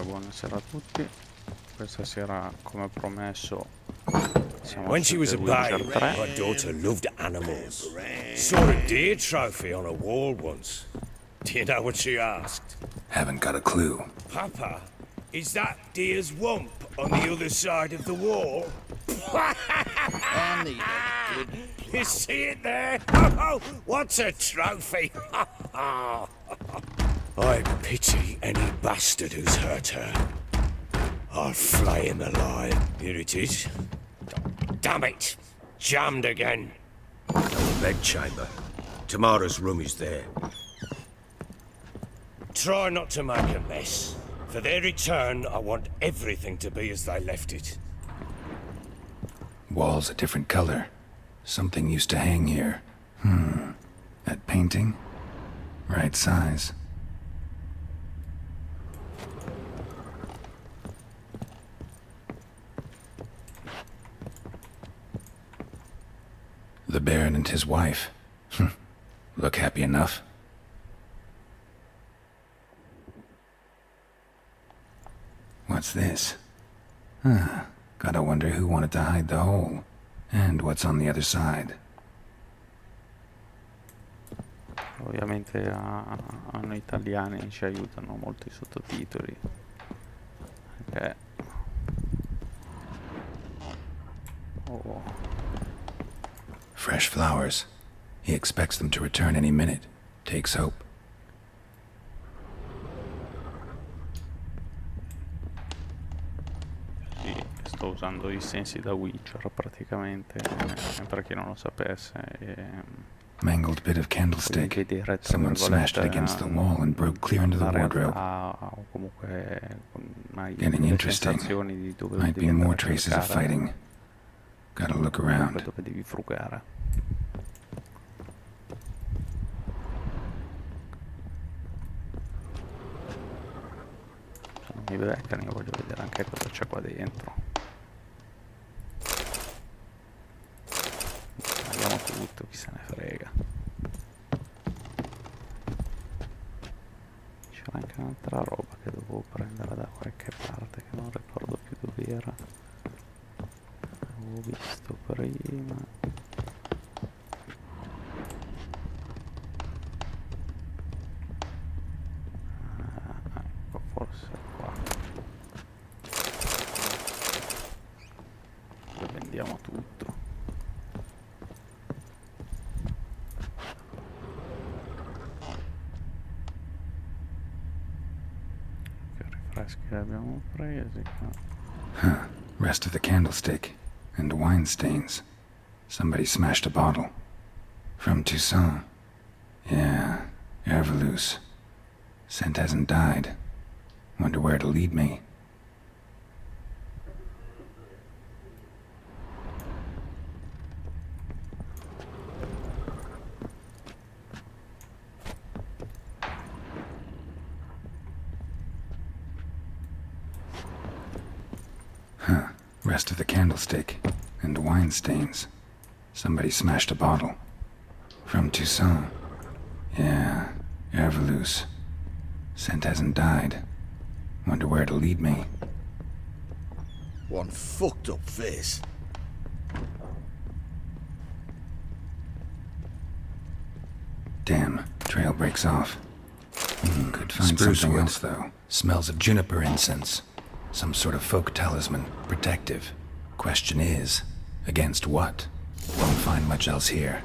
buonasera a tutti. Questa sera, come promesso, siamo When she was a su The babe, Witcher 3. my daughter loved animals. Saw a deer trophy on a wall once. Do you know what she asked? Haven't got a clue. Papa, is that deer's wump on the other side of the wall? You see it there? Oh, what's a trophy? I pity any bastard who's hurt her. I'll flay him alive. Here it is. Damn it! Jammed again. Bedchamber. Tamara's room is there. Try not to make a mess. For their return, I want everything to be as they left it. Walls a different color. Something used to hang here. That painting? Right size. The Baron and his wife. Look happy enough. What's this? Gotta wonder who wanted to hide the hole. And what's on the other side. Ovviamente a noi italiani ci aiutano molto i sottotitoli. Okay. Oh. Fresh flowers. He expects them to return any minute. Takes hope. Sì, sto usando i sensi da Witcher praticamente, per chi non lo sapesse. Mangled bit of candlestick. Someone smashed it against the wall and broke clear into the wardrobe. Getting interesting. Might be more traces of fighting. Gotta look around. Dove devi frugare. Se non mi beccano, io voglio vedere anche cosa c'è qua dentro. Vediamo tutto, chi se ne frega. C'era anche un'altra roba che dovevo prendere da qualche parte, che non ricordo più dove era. Avevo visto prima. Ecco, forse qua. Dove vendiamo tutto. Che rinfreschi abbiamo presi qua. Rest of the candlestick. And wine stains. Somebody smashed a bottle. From Toussaint. Yeah, Ervelus. Scent hasn't died. Wonder where it'll lead me. Rest of the candlestick. And wine stains. Somebody smashed a bottle. From Toussaint. Yeah, Ervelus. Scent hasn't died. Wonder where it'll lead me. One fucked up face. Damn, trail breaks off. Could find Spruce something wood. else, though. Smells of juniper incense. Some sort of folk talisman. Protective. Question is, against what? Won't find much else here.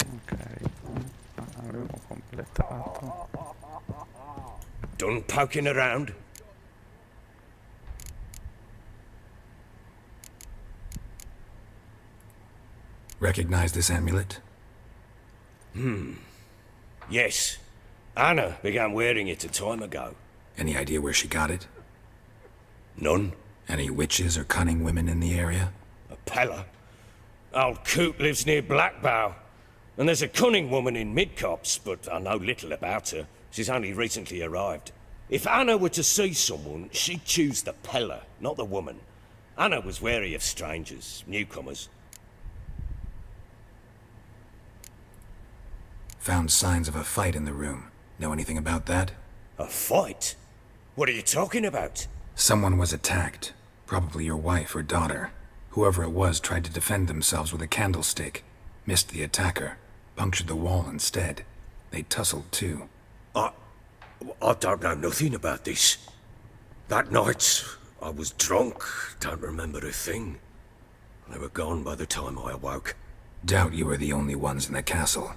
Ok, avevo completato. Done poking around? Recognize this amulet? Yes. Anna began wearing it a time ago. Any idea where she got it? None. Any witches or cunning women in the area? A Pella. Old Coot lives near Blackbow. And there's a cunning woman in Midcopse, but I know little about her. She's only recently arrived. If Anna were to see someone, she'd choose the Pella, not the woman. Anna was wary of strangers, newcomers. Found signs of a fight in the room. Know anything about that? A fight? What are you talking about? Someone was attacked. Probably your wife or daughter. Whoever it was tried to defend themselves with a candlestick. Missed the attacker. Punctured the wall instead. They tussled too. I don't know nothing about this. That night, I was drunk, don't remember a thing. They were gone by the time I awoke. Doubt you were the only ones in the castle.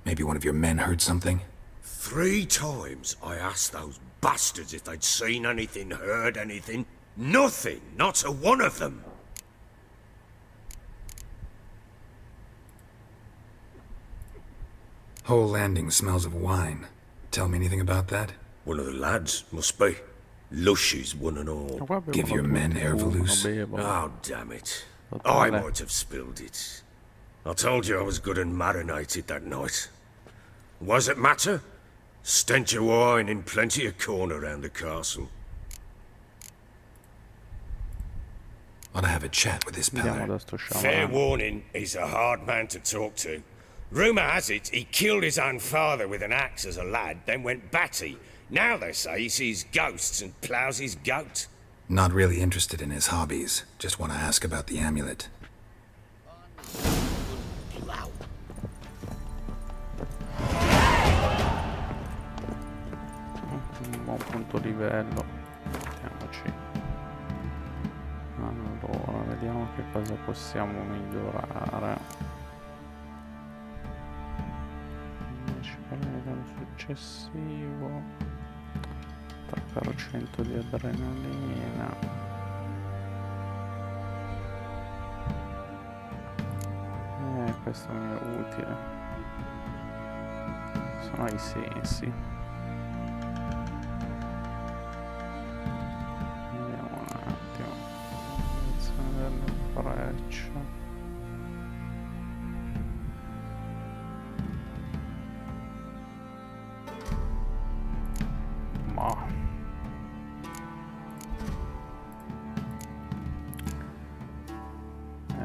Maybe one of your men heard something? 3 times I asked those bastards if they'd seen anything, heard anything. Nothing, not a one of them. Whole landing smells of wine. Tell me anything about that? One of the lads, must be. Lushes, one and all. Qua Give your bevono men tutti, air fumano, Volus. bevono. Oh, damn it. Tutto I male. might have spilled it. I told you I was good and marinated that night. Was it matter? Stench of wine in plenty of corn around the castle. Ought to have a chat with this Andiamo Peller. da sto Fair sciamano. warning, he's a hard man to talk to. Rumour has it he killed his own father with an axe as a lad, then went batty. Now they say he sees ghosts and ploughs his goat. Not really interested in his hobbies. Just want to ask about the amulet. Un buon punto livello. Mettiamoci. Allora, vediamo che cosa possiamo migliorare. Invece per il livello successivo. 3% di adrenalina. Questo mi è utile. Sono i sensi. Vediamo un attimo. Direzione delle frecce. Ma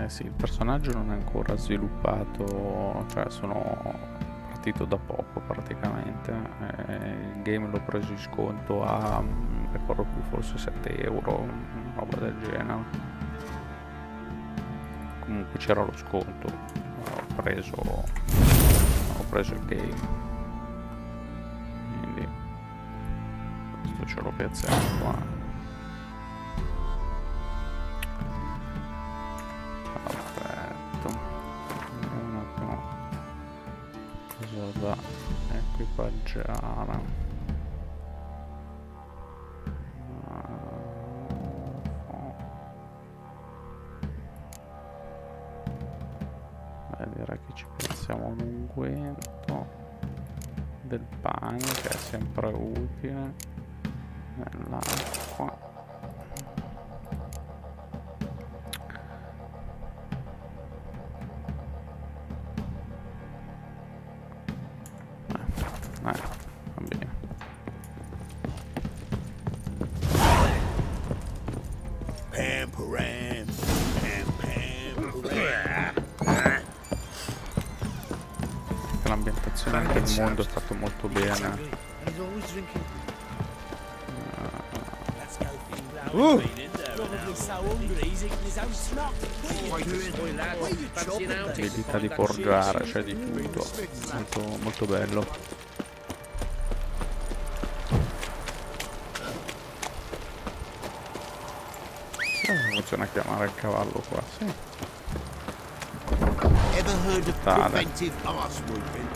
sì, il personaggio non è ancora sviluppato, cioè sono partito da poco praticamente. Il game l'ho preso in sconto a, non ricordo più, forse 7 euro, una roba del genere. Comunque c'era lo sconto, ho preso il game, quindi questo ce lo piazziamo qua. Da equipaggiare. Beh, direi che ci pensiamo un unguento del bagno che è sempre utile, nell'acqua. Va bene. Pam, param, pam, pam, Che l'ambientazione del mondo è fatto molto bene. L'abilità di forgiare, c'è di tutto. Molto, molto bello. Funziona chiamare il cavallo qua, sì. Ever heard of Tale. preventive arse whooping?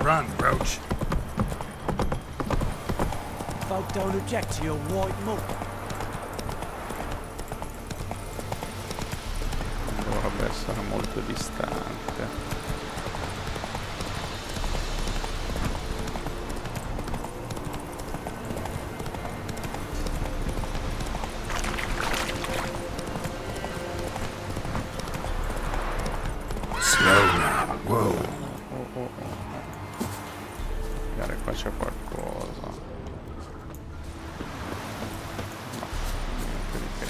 Run, Roach. Folk don't object to your white monk. Dovrebbe essere molto distante. Slow now. Whoa. Magari qua c'è qualcosa. No, niente di che.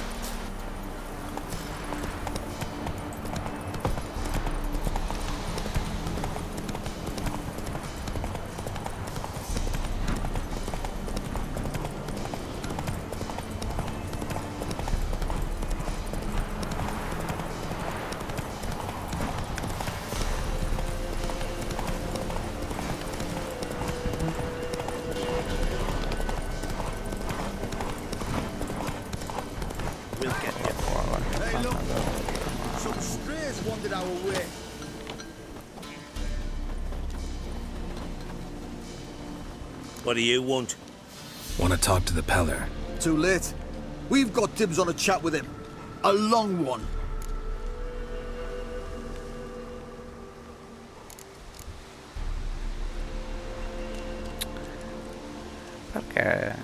We'll get them. Guarda, Hey, look. che Some strays wandered our way. What do you want? Want to talk to the Peller? Too late. We've got dibs on a chat with him. A long one. Perché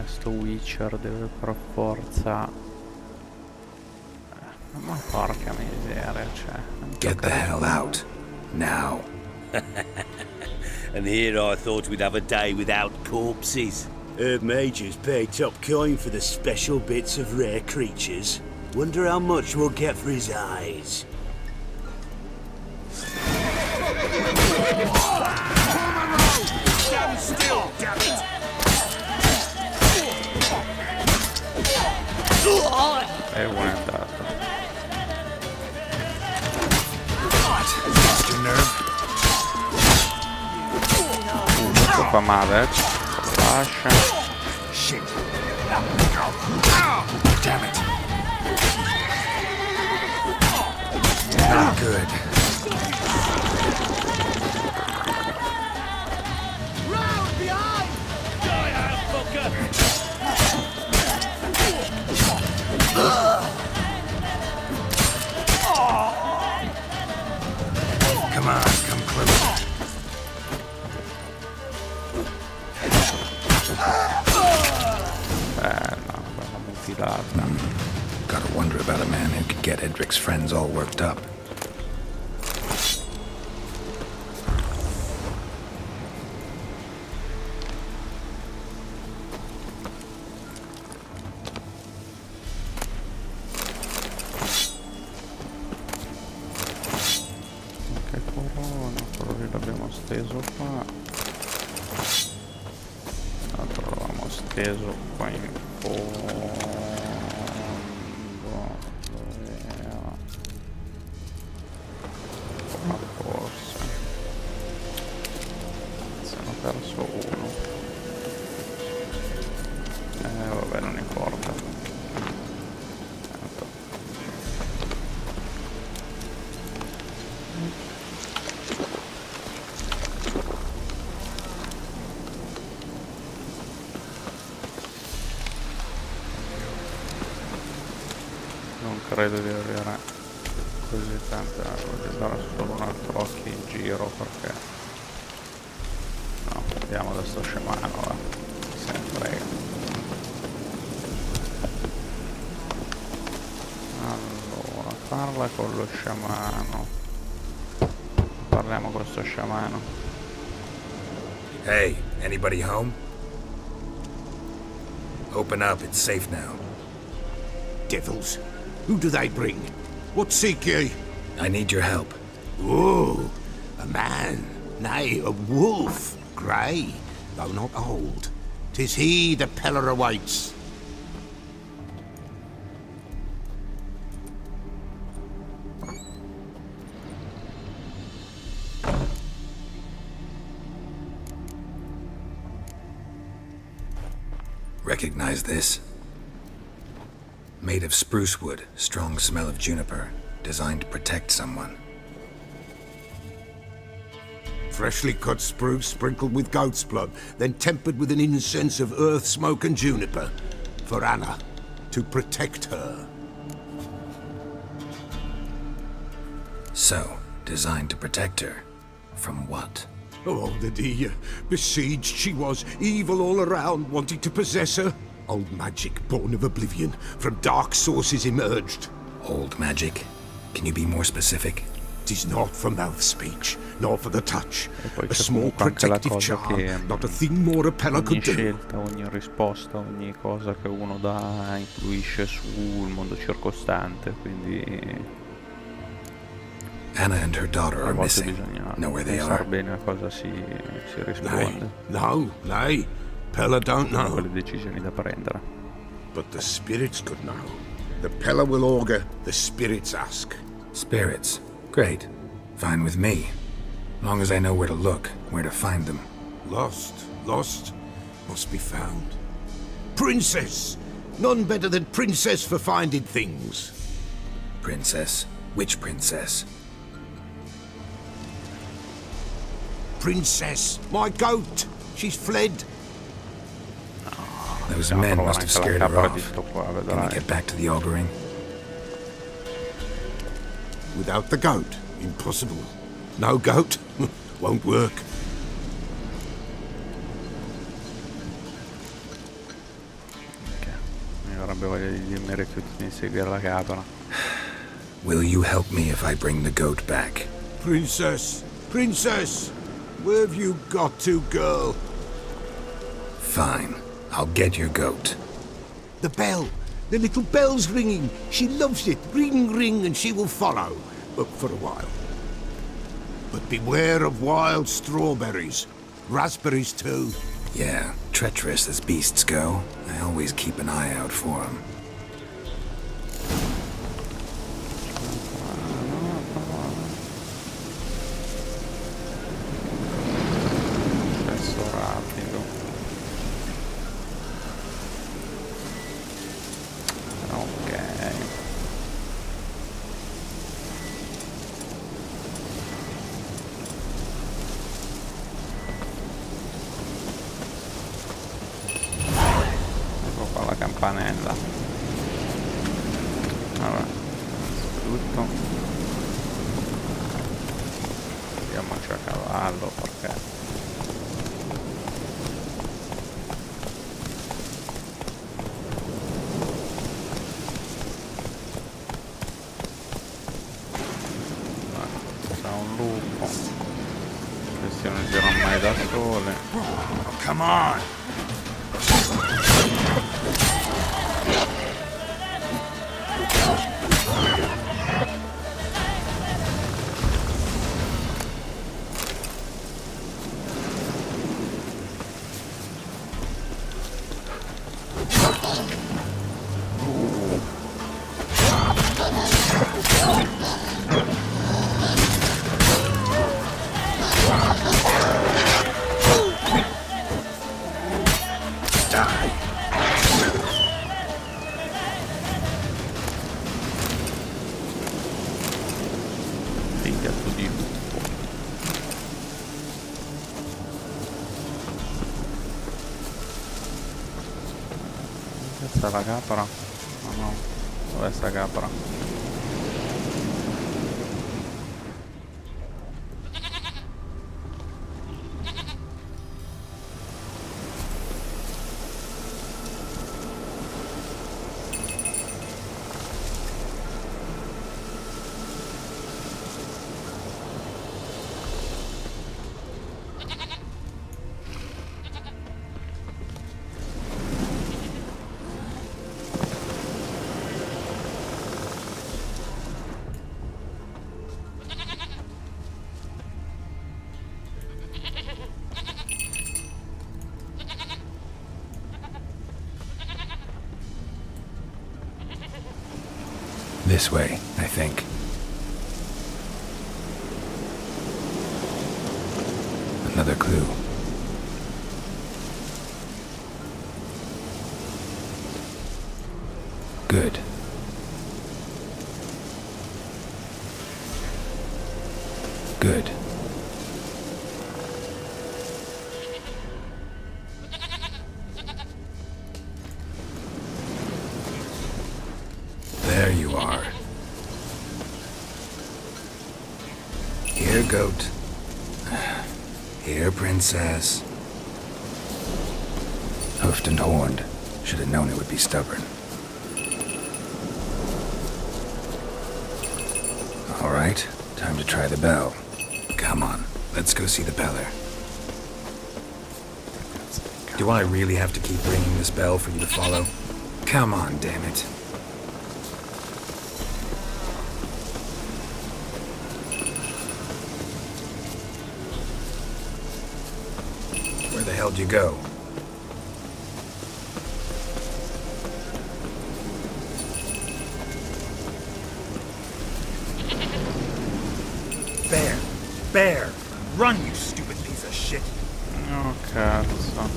sto Witcher deve per forza... Ma porca miseria, cioè... non Get the hell out. Now. And here I thought we'd have a day without corpses. Herb Majors paid top coin for the special bits of rare creatures. Wonder how much we'll get for his eyes. Stand still, damn it! E uno è andato. Lost your nerve? Questo fa male, lascia. Shit. Damn it. Not good. Round behind! Come on, come closer. Bella mutilata. Gotta wonder about a man who could get Edric's friends all worked up. Che corona, quello lì l'abbiamo steso qua. L'altro l'avevamo steso qua in fondo. Dove era? Ma forse. Se ne ho perso uno. Vabbè, non importa. Tanto. Non credo di avere così tanta, voglio dare solo un altro occhio in giro perché no, andiamo da sto scemano, va, se ne frega. Allora, parla con lo sciamano, parliamo con sto sciamano. Hey, anybody home? Open up, it's safe now. Devils. Who do they bring? What seek ye? I need your help. Oh, a man, nay, a wolf, grey, though not old. 'Tis he the Peller awaits. Recognize this? Made of spruce wood, strong smell of juniper, designed to protect someone. Freshly cut spruce sprinkled with goat's blood, then tempered with an incense of earth, smoke and juniper. For Anna, to protect her. So, designed to protect her. From what? Oh, the dear. Besieged she was, evil all around, wanting to possess her. Old magic, born of oblivion, from dark sources emerged. Old magic? Can you be more specific? 'Tis not for mouth speech, nor for the touch. E poi A c'è small comunque anche la protective cosa che charm, not a thing more a Pella ogni could do. scelta, ogni risposta, ogni cosa che uno dà influisce sul mondo circostante, quindi Anna and her daughter a are volte missing. bisogna Know where they pensare are? bene a cosa si Nay, risponde, no, nay. Pella don't sono know. quelle decisioni da prendere. But the spirits could know. The Pella will augur, the spirits ask. Spirits. Great. Fine with me. Long as I know where to look, where to find them. Lost, must be found. Princess! None better than Princess for finding things. Princess? Which princess? Princess, my goat! She's fled. Those Dobbiamo men trovare must have anche la scared her capra di off. sto qua, Can we vedrai. get back to the auguring? Without the goat, impossible. No goat, won't work. Ok, mi avrebbe voglia di dirmi di seguire la capra. Will you help me if I bring the goat back? Princess, princess! Where have you got to, girl? Fine. I'll get your goat. The bell! The little bell's ringing. She loves it. Ring, ring, and she will follow. But for a while. But beware of wild strawberries. Raspberries, too. Yeah, treacherous as beasts go. I always keep an eye out for them. Accesso rapido. Ok. Ecco qua la campanella. Allora, tutto. Andiamoci a cavallo perché c'è un lupo. Questi non girano mai da sole. Come on! Figliato di lupo. Questa è la capra? No, no. Dov'è sta capra? This way, I think. Another clue. Good. Good. There you are. Here, goat. Here, princess. Hoofed and horned. Should have known it would be stubborn. All right, Time to try the bell. Come on, let's go see the Peller. Do I really have to keep ringing this bell for you to follow? Come on, damn it. Where the hell would you go? Bear! Run, you stupid piece of shit! Oh cazzo.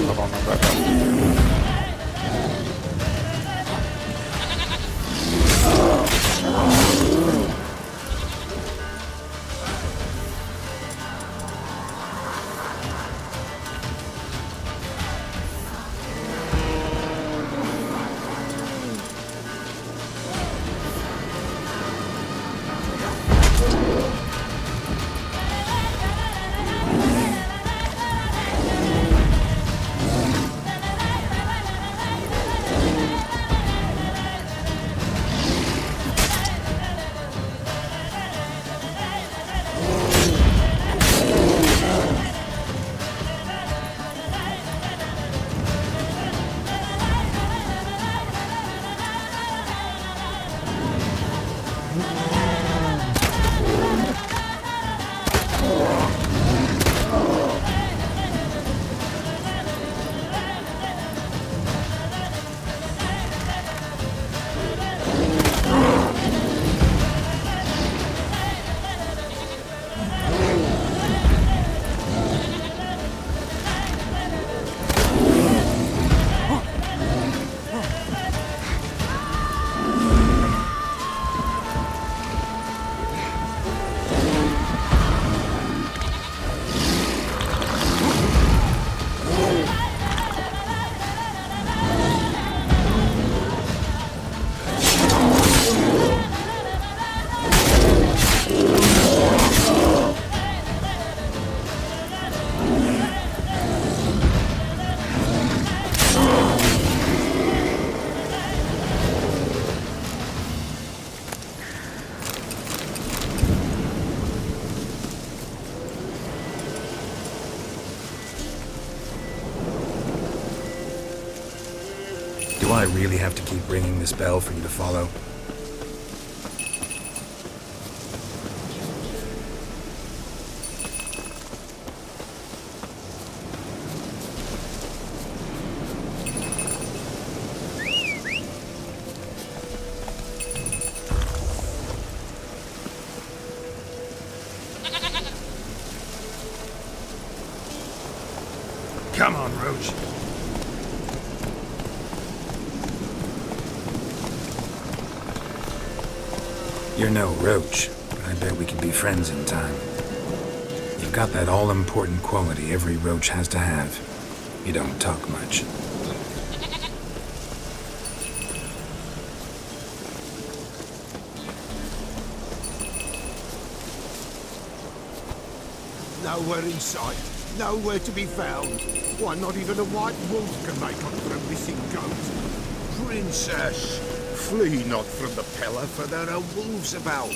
Madonna bella. Do I really have to keep ringing this bell for you to follow? Come on, Roach. You're no Roach, but I bet we could be friends in time. You've got that all-important quality every Roach has to have. You don't talk much. Nowhere in sight. Nowhere to be found. Why, not even a white wolf can make up for a missing goat. Princess, flee not from the Peller, for there are wolves about.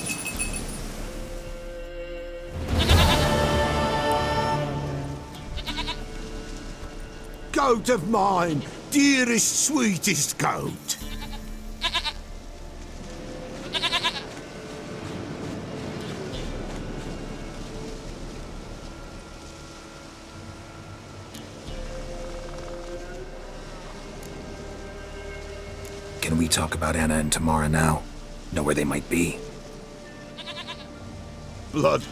Goat of mine, dearest, sweetest goat. Can we talk about Anna and Tamara now? Know where they might be? Blood.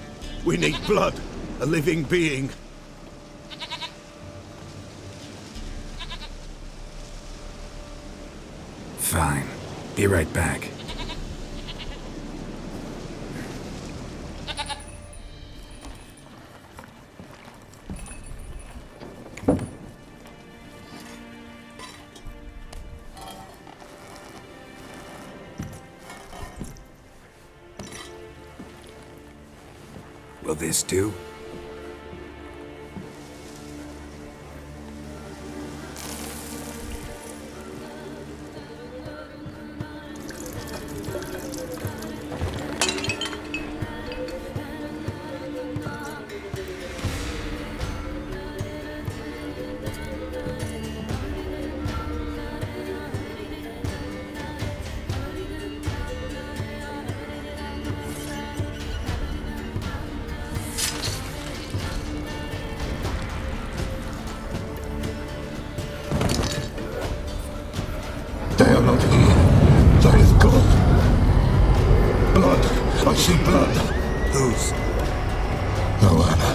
We need blood. A living being. Fine. Be right back. Will this do? They are not here. That is God. Blood. I see blood. Whose? No Anna.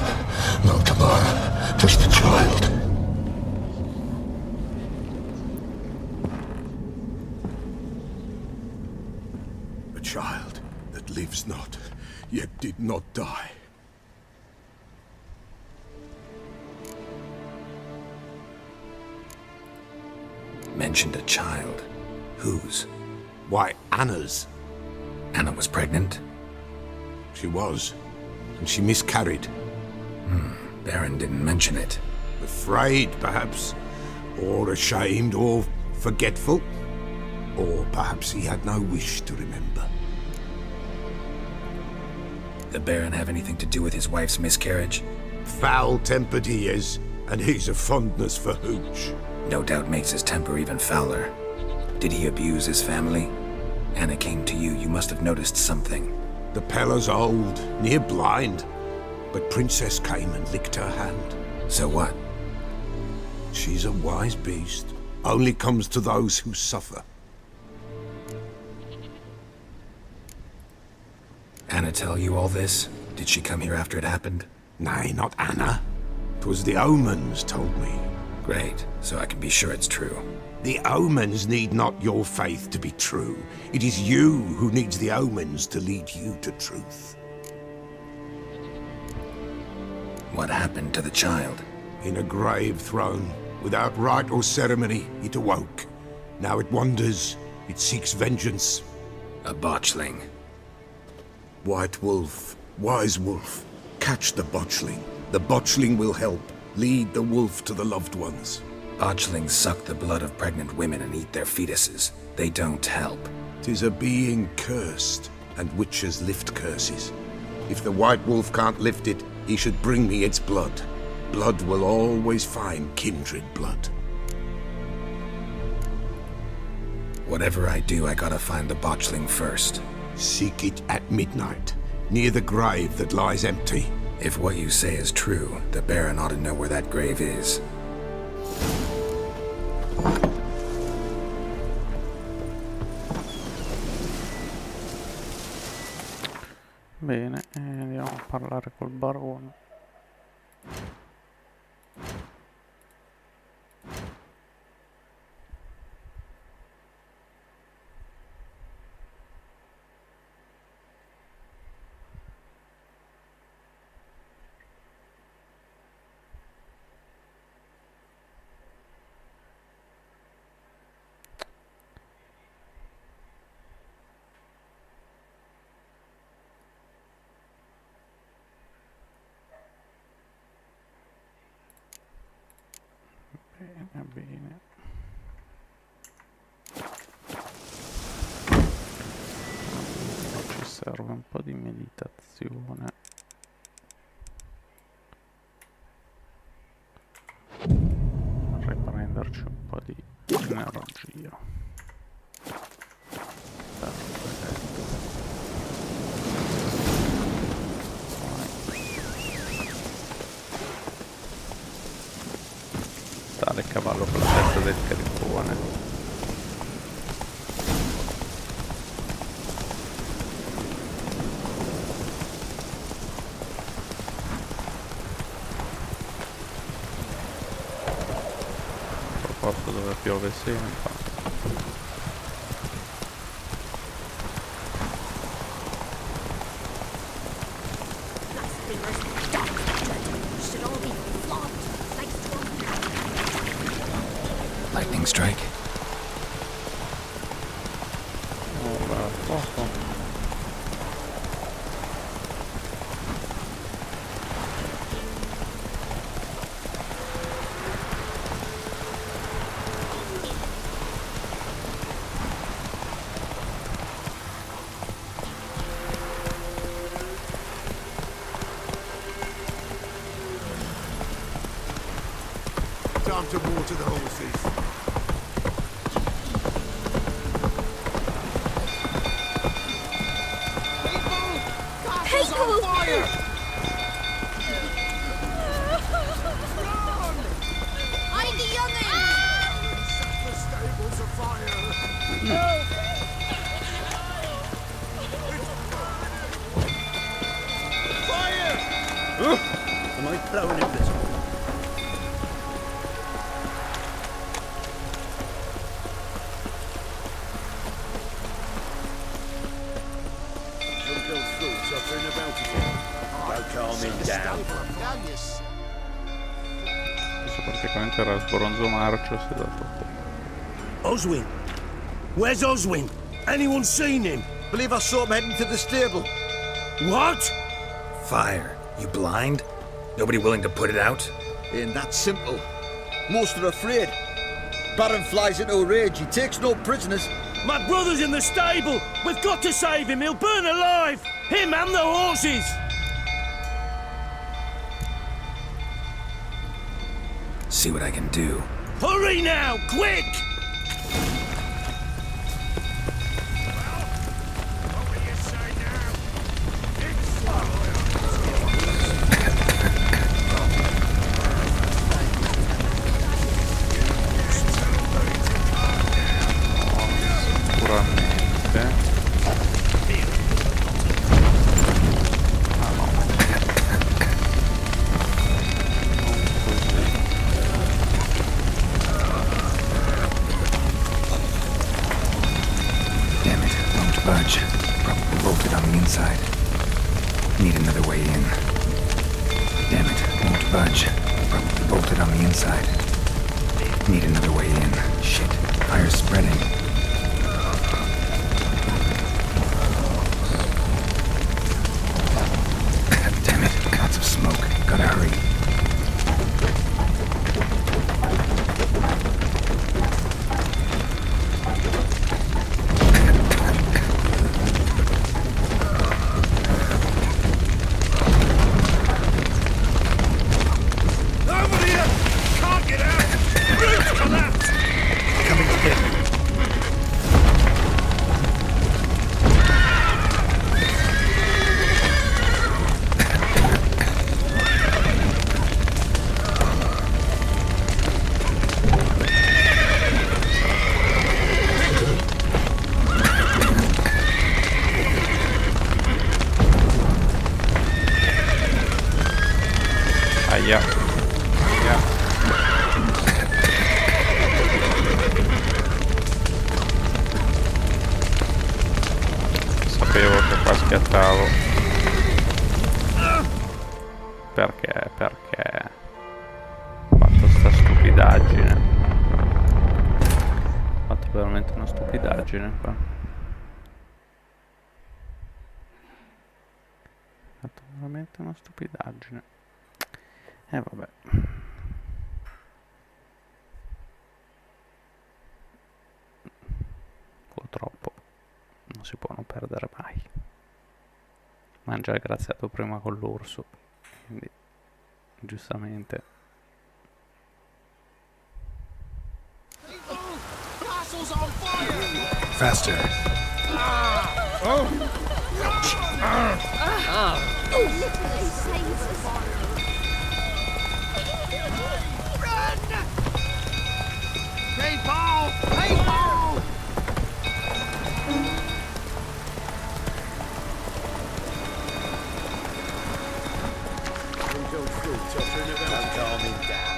No Tamara. Just the child. A child that lives not, yet did not die. Mentioned a child. Whose? Why, Anna's. Anna was pregnant? She was. And she miscarried. Baron didn't mention it. Afraid, perhaps. Or ashamed, or forgetful. Or perhaps he had no wish to remember. The Baron have anything to do with his wife's miscarriage? Foul-tempered he is, and he's a fondness for hooch. No doubt makes his temper even fouler. Did he abuse his family? Anna came to you, you must have noticed something. The Pella's old, near blind. But Princess came and licked her hand. So what? She's a wise beast. Only comes to those who suffer. Anna tell you all this? Did she come here after it happened? Nay, not Anna. 'Twas the omens told me. Great, so I can be sure it's true. The omens need not your faith to be true. It is you who needs the omens to lead you to truth. What happened to the child? In a grave thrown, without rite or ceremony, it awoke. Now it wanders, it seeks vengeance. A botchling. White Wolf, Wise Wolf, catch the botchling. The botchling will help. Lead the wolf to the loved ones. Botchlings suck the blood of pregnant women and eat their fetuses. They don't help. 'Tis a being cursed, and witches lift curses. If the White Wolf can't lift it, he should bring me its blood. Blood will always find kindred blood. Whatever I do, I gotta find the botchling first. Seek it at midnight, near the grave that lies empty. If what you say is true, the Baron ought to know where that grave is. Bene, andiamo a parlare col barone. Bene, bene. Ci serve un po' di meditazione. Per riprenderci un po' di energia. Perfetto. Tale cavallo con la testa del caricone. posto dove piove sempre. Lightning strike. Oh, beh, fuoco. Time to water the horses. People! Hide the young'un! The stables afire. Am I blowing in this? Don't go through, suffering about again. Don't calm him down. Questo praticamente era il bronzo marcio, si è dato fuoco. Oswin! Where's Oswin? Anyone seen him? Believe I saw him heading to the stable. What? Fire. You blind? Nobody willing to put it out? Ain't that simple. Most are afraid. Baron flies into a rage. He takes no prisoners. My brother's in the stable! We've got to save him! He'll burn alive! Him and the horses! See what I can do. Hurry now! Quick! Sicuramente. Ah no. Non così. Damn it, won't budge. Probably bolted on the inside. Need another way in. Damn it, won't budge. Probably bolted on the inside. Need another way in. Shit, fire's spreading. Damn it, lots of smoke. Gotta hurry. Over here! Can't get out! Roof collapsed! Coming to hit. Aia. Aia. Sapevo che qua schiattavo. Perché? Perché ho fatto sta stupidaggine. Ho fatto veramente una stupidaggine qua. Ho fatto veramente una stupidaggine. Vabbè. Purtroppo non si può non perdere mai. Ma hanno già graziato prima con l'orso, quindi giustamente. Faster. Don't go through, suffering about. Don't calm him down.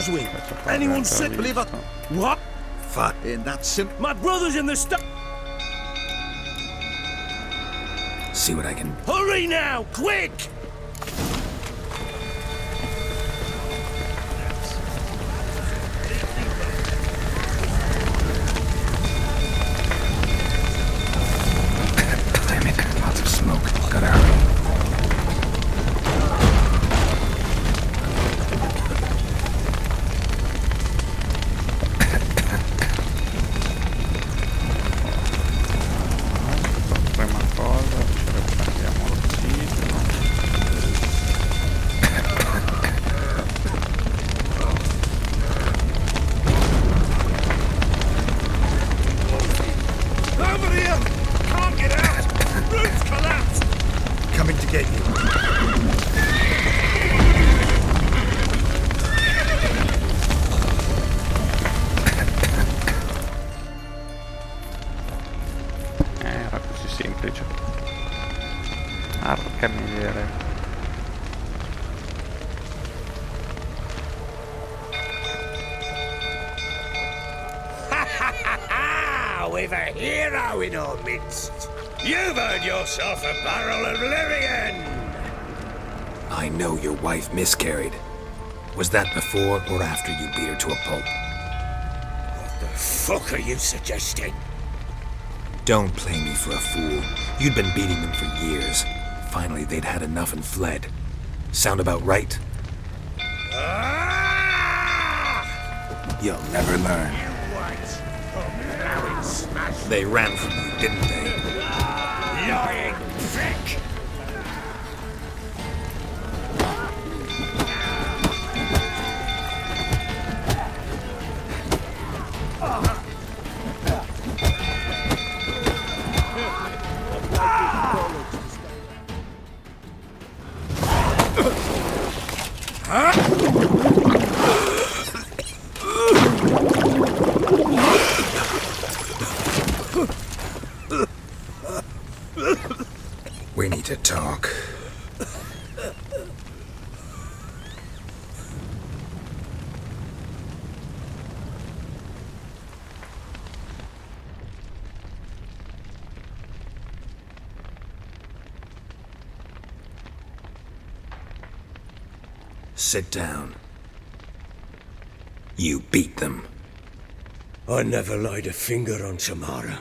Oswin. Anyone sick? Believe it? What? Fuck. Ain't that simple? My brother's in the See what I can... Hurry now, quick! Damn it, lots of smoke. Gotta hurry. Prima cosa, ci riprendiamo l'ossigeno. Over here! Can't get out! Roof's collapsed! Coming to get you. Era così semplice. Arca miseria. We've a hero in our midst. You've earned yourself a barrel of Lyrian. I know your wife miscarried. Was that before or after you beat her to a pulp? What the fuck are you suggesting? Don't play me for a fool. You'd been beating them for years. Finally, they'd had enough and fled. Sound about right? Ah! You'll never learn. You wait. Plowing smash. They ran from you, didn't they? Lying prick! We need to talk. Sit down. You beat them. I never laid a finger on Tamara.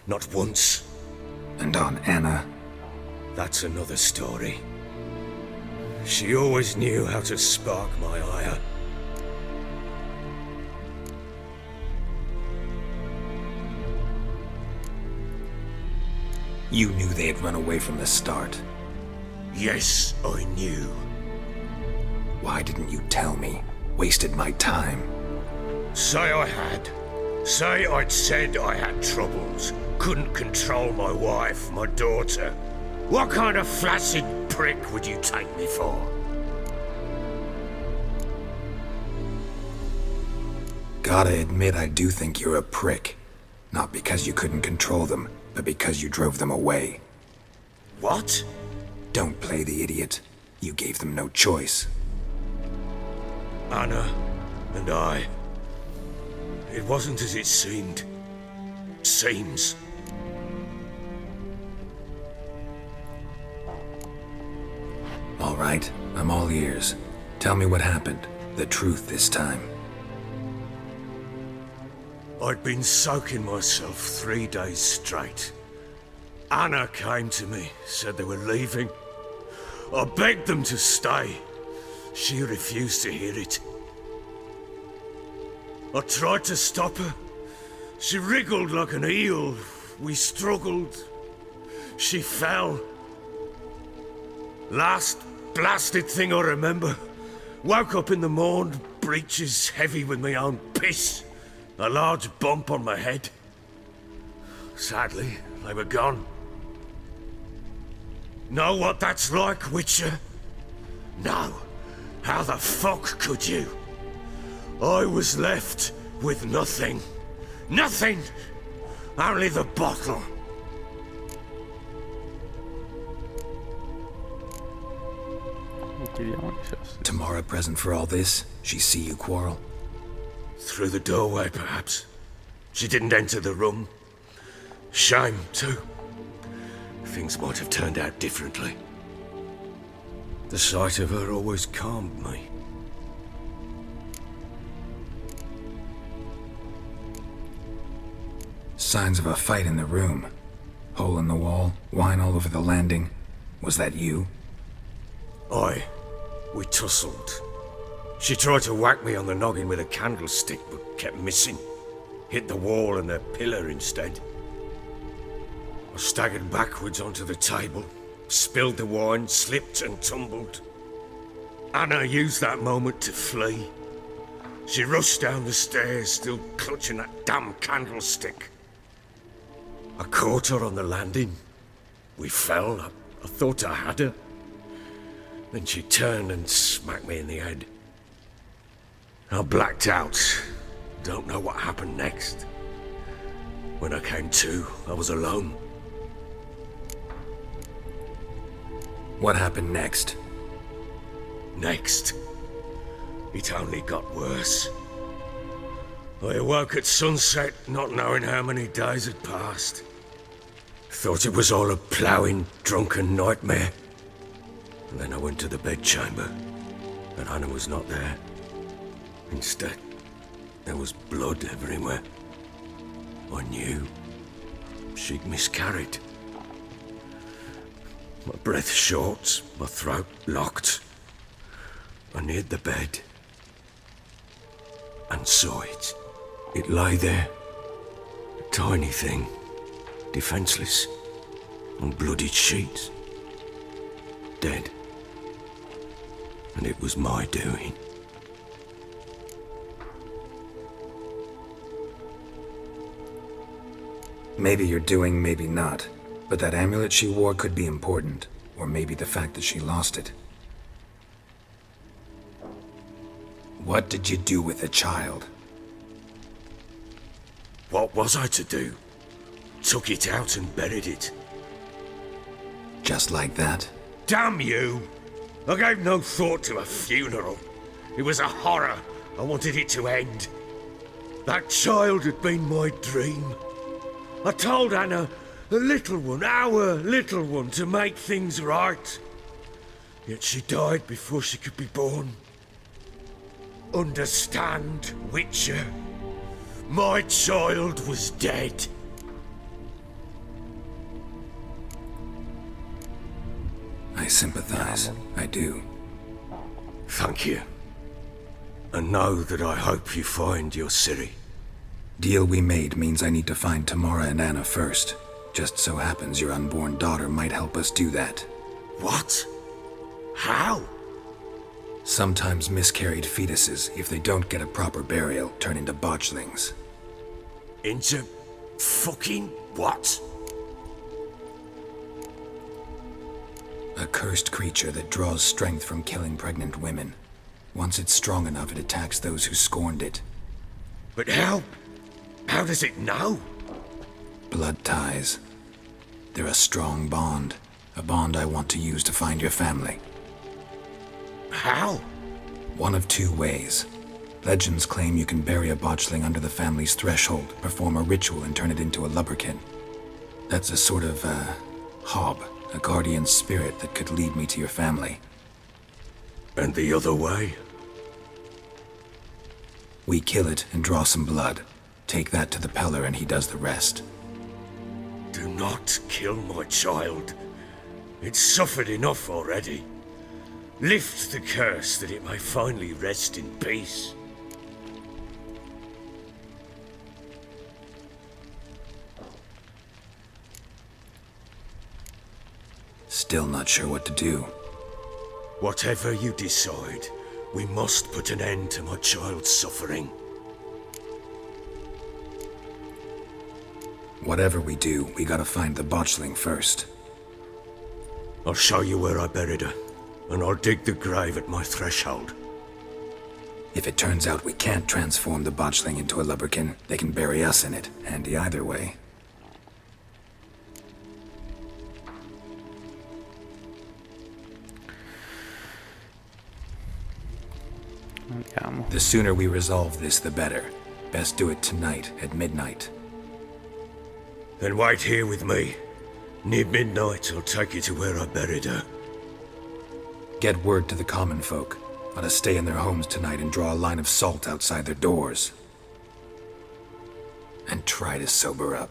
Not once. And on Anna. That's another story. She always knew how to spark my ire. You knew they had run away from the start. Yes, I knew. Why didn't you tell me? Wasted my time. Say I had. Say I'd said I had troubles. Couldn't control my wife, my daughter. What kind of flaccid prick would you take me for? Gotta admit, I do think you're a prick. Not because you couldn't control them, but because you drove them away. What? Don't play the idiot. You gave them no choice. Anna and I. It wasn't as it seemed. Seems. All right, I'm all ears. Tell me what happened. The truth this time. I'd been soaking myself 3 days straight. Anna came to me, said they were leaving. I begged them to stay. She refused to hear it. I tried to stop her. She wriggled like an eel. We struggled. She fell. Last blasted thing I remember. Woke up in the morn, breeches heavy with my own piss. A large bump on my head. Sadly, they were gone. Know what that's like, Witcher? No. How the fuck could you? I was left with nothing. Nothing! Only the bottle. Chiediamo chi sia. Tamara present for all this? She see you quarrel? Through the doorway, perhaps. She didn't enter the room. Shame, too. Things might have turned out differently. The sight of her always calmed me. Signs of a fight in the room. Hole in the wall, wine all over the landing. Was that you? Aye. We tussled. She tried to whack me on the noggin with a candlestick, but kept missing. Hit the wall and a pillar instead. I staggered backwards onto the table, spilled the wine, slipped and tumbled. Anna used that moment to flee. She rushed down the stairs, still clutching that damn candlestick. I caught her on the landing. We fell. I thought I had her. Then she turned and smacked me in the head. I blacked out. Don't know what happened next. When I came to, I was alone. What happened next? Next, it only got worse. I awoke at sunset, not knowing how many days had passed. Thought it was all a ploughing, drunken nightmare. And then I went to the bedchamber, and Anna was not there. Instead, there was blood everywhere. I knew she'd miscarried. My breath short, my throat locked. I neared the bed and saw it. It lay there, a tiny thing, defenseless, on bloodied sheets, dead. And it was my doing. Maybe you're doing, maybe not. But that amulet she wore could be important. Or maybe the fact that she lost it. What did you do with the child? What was I to do? Took it out and buried it. Just like that? Damn you! I gave no thought to a funeral. It was a horror. I wanted it to end. That child had been my dream. I told Anna, the little one, our little one, to make things right. Yet she died before she could be born. Understand, Witcher? My child was dead. I sympathize. I do. Thank you. And know that I hope you find your Ciri. Deal we made means I need to find Tamara and Anna first. Just so happens your unborn daughter might help us do that. What? How? Sometimes miscarried fetuses, if they don't get a proper burial, turn into botchlings. Into fucking what? A cursed creature that draws strength from killing pregnant women. Once it's strong enough, it attacks those who scorned it. But how? How does it know? Blood ties. They're a strong bond. A bond I want to use to find your family. How? One of two ways. Legends claim you can bury a botchling under the family's threshold, perform a ritual, and turn it into a lubberkin. That's a sort of, hob, a guardian spirit that could lead me to your family. And the other way? We kill it and draw some blood. Take that to the Peller and he does the rest. Do not kill my child. It's suffered enough already. Lift the curse that it may finally rest in peace. Still not sure what to do. Whatever you decide, we must put an end to my child's suffering. Whatever we do, we gotta find the botchling first. I'll show you where I buried her, and I'll dig the grave at my threshold. If it turns out we can't transform the botchling into a lubberkin, they can bury us in it. Handy either way. Andiamo. The sooner we resolve this, the better. Best do it tonight at midnight. Then wait here with me. Near midnight, I'll take you to where I buried her. Get word to the common folk. Let us stay in their homes tonight and draw a line of salt outside their doors. And try to sober up.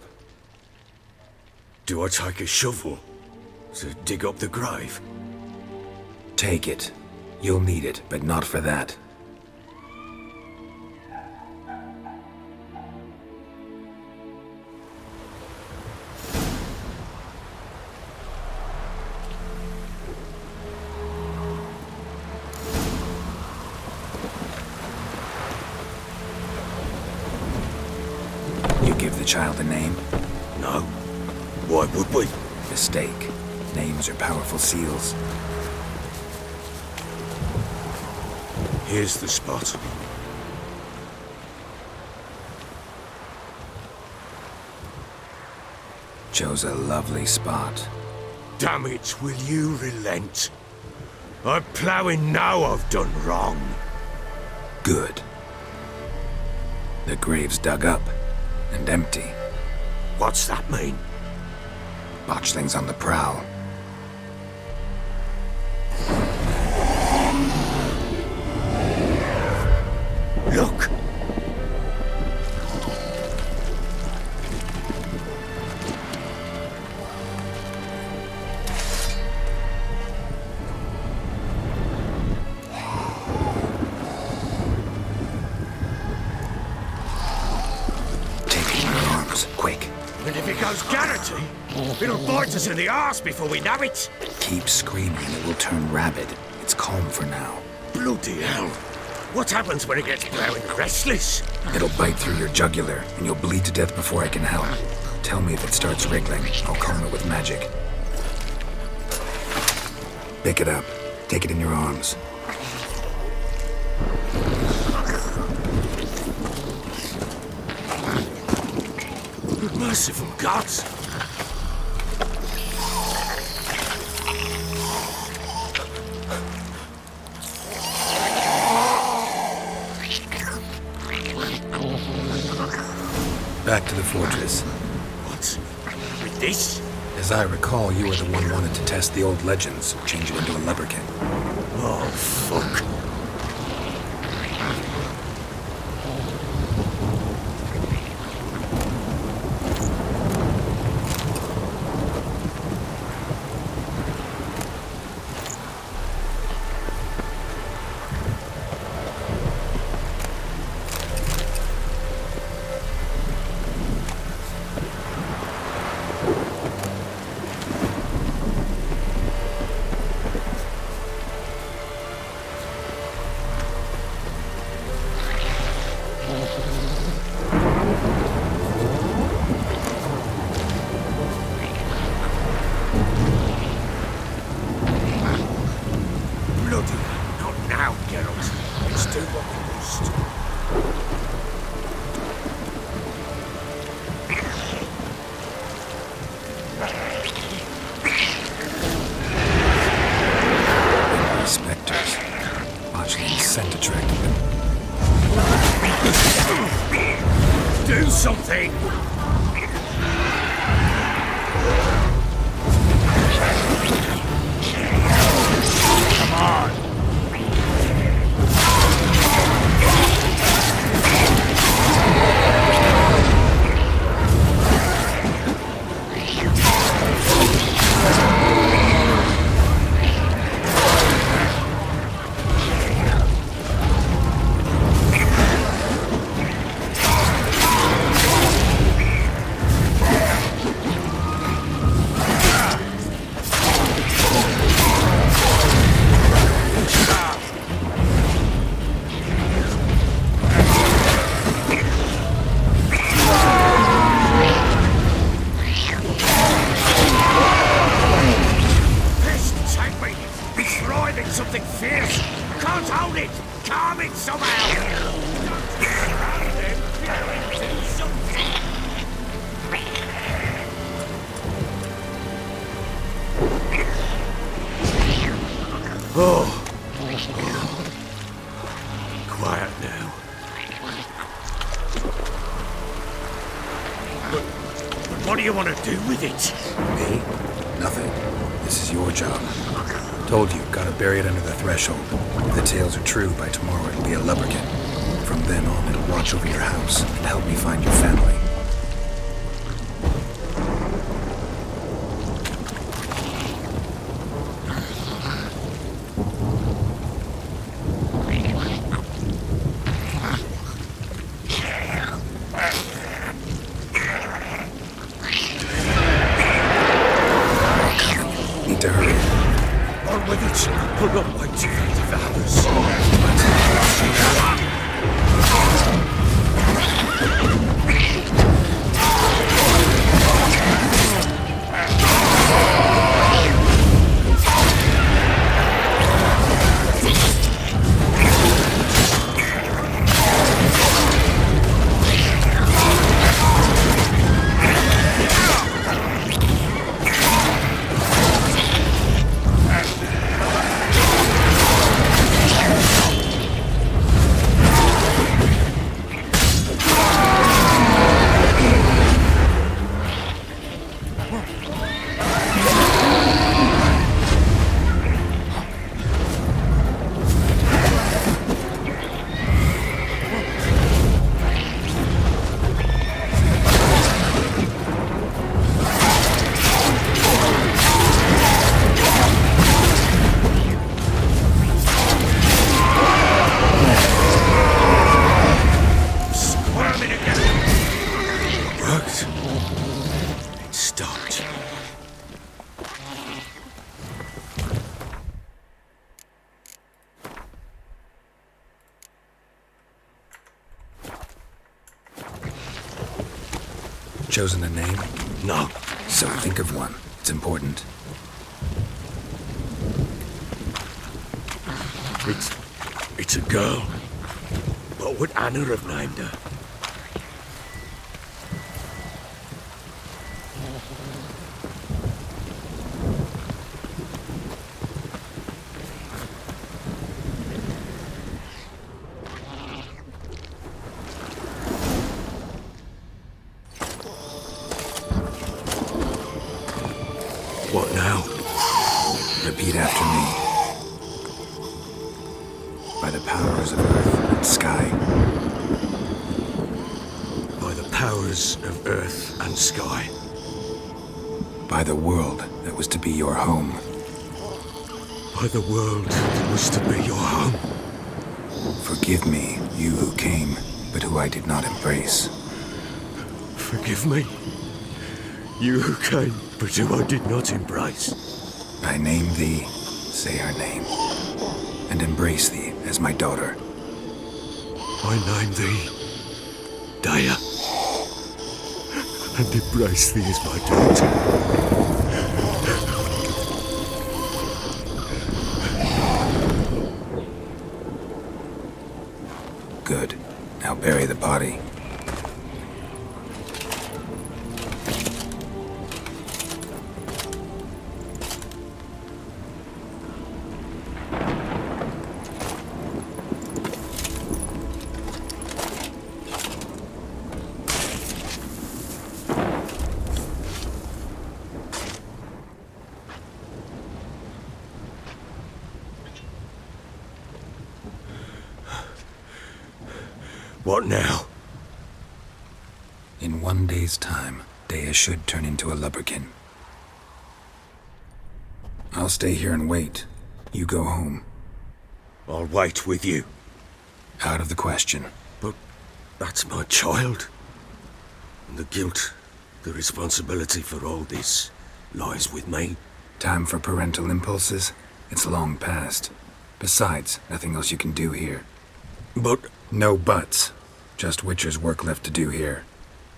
Do I take a shovel to dig up the grave? Take it. You'll need it, but not for that. You give the child a name? No. Why would we? Mistake. Names are powerful seals. Here's the spot. Chose a lovely spot. Damn it, will you relent? I'm ploughing now I've done wrong. Good. The grave's dug up and empty. What's that mean? Botchling's on the prowl. Look! Take it in your arms, quick. And if it goes Garrity, it'll bite us in the arse before we know it. Keep screaming and it will turn rabid. It's calm for now. Bloody hell. What happens when it gets blowing restless? It'll bite through your jugular, and you'll bleed to death before I can help. Tell me if it starts wriggling. I'll calm it with magic. Pick it up. Take it in your arms. Merciful gods! Back to the fortress. What? With this? As I recall, you were the one wanted to test the old legends, change it into a leprechaun. Oh, fuck. Bloody, not now, Geralt. Let's do what we must. Spectres. Botchling's scent attracted them. Do something! Come on! What do you want to do with it? Me? Nothing. This is your job. Told you, gotta bury it under the threshold. If the tales are true, by tomorrow it'll be a lubberkin. From then on, it'll watch over your house and help me find your family. Need to hurry. On with it. We're not waiting for hours. It stopped. Chosen a name? No. So think of one. It's important. It's a girl. What would Anna have named her? What now? Repeat after me. By the powers of earth and sky. By the powers of earth and sky. By the world that was to be your home. By the world that was to be your home. Forgive me, you who came, but who I did not embrace. Forgive me. You who came, but who I did not embrace. I name thee, say her name, and embrace thee as my daughter. I name thee Daya, and embrace thee as my daughter. Good. Now bury the body. What now? In 1 day's time, Daya should turn into a lubberkin. I'll stay here and wait. You go home. I'll wait with you. Out of the question. But that's my child. And the guilt, the responsibility for all this lies with me. Time for parental impulses? It's long past. Besides, nothing else you can do here. But No buts. Just Witcher's work left to do here.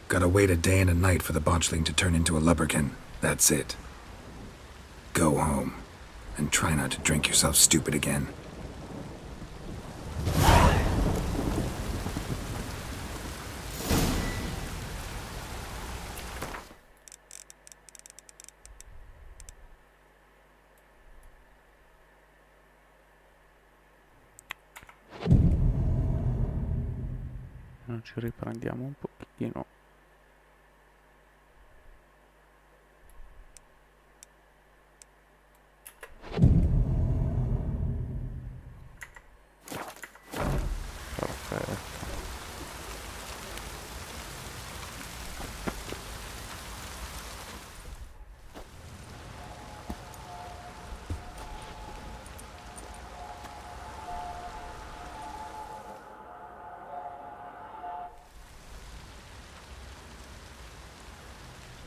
Gotta wait a day and a night for the botchling to turn into a lubberkin. That's it. Go home. And try not to drink yourself stupid again. Ci riprendiamo un pochino.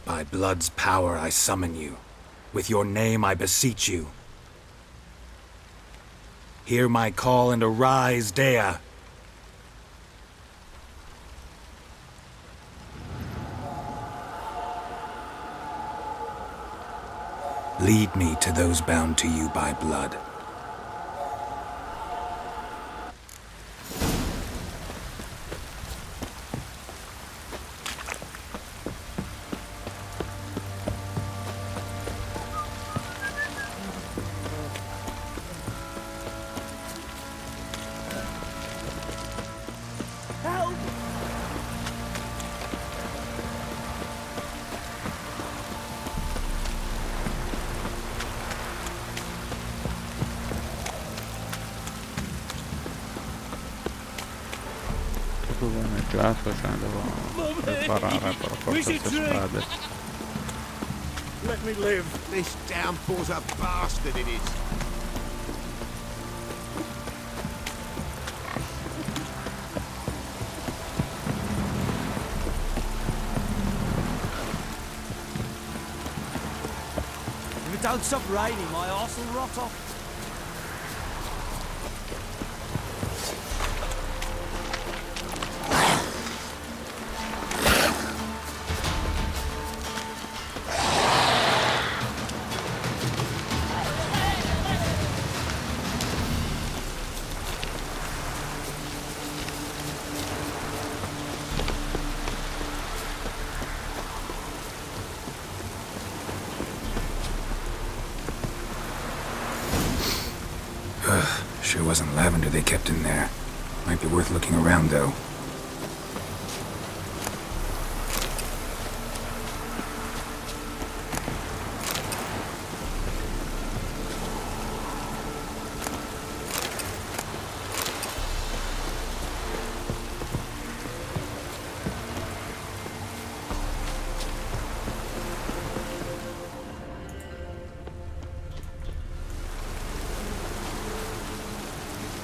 By blood's power I summon you. With your name I beseech you. Hear my call and arise, Dea. Lead me to those bound to you by blood. Help! Tutto danneggiato, cioè devo preparare per forza queste spade. Let me live. This downpour's a bastard, it is. If it don't stop raining, my arse will rot off. Sure wasn't lavender they kept in there. Might be worth looking around, though.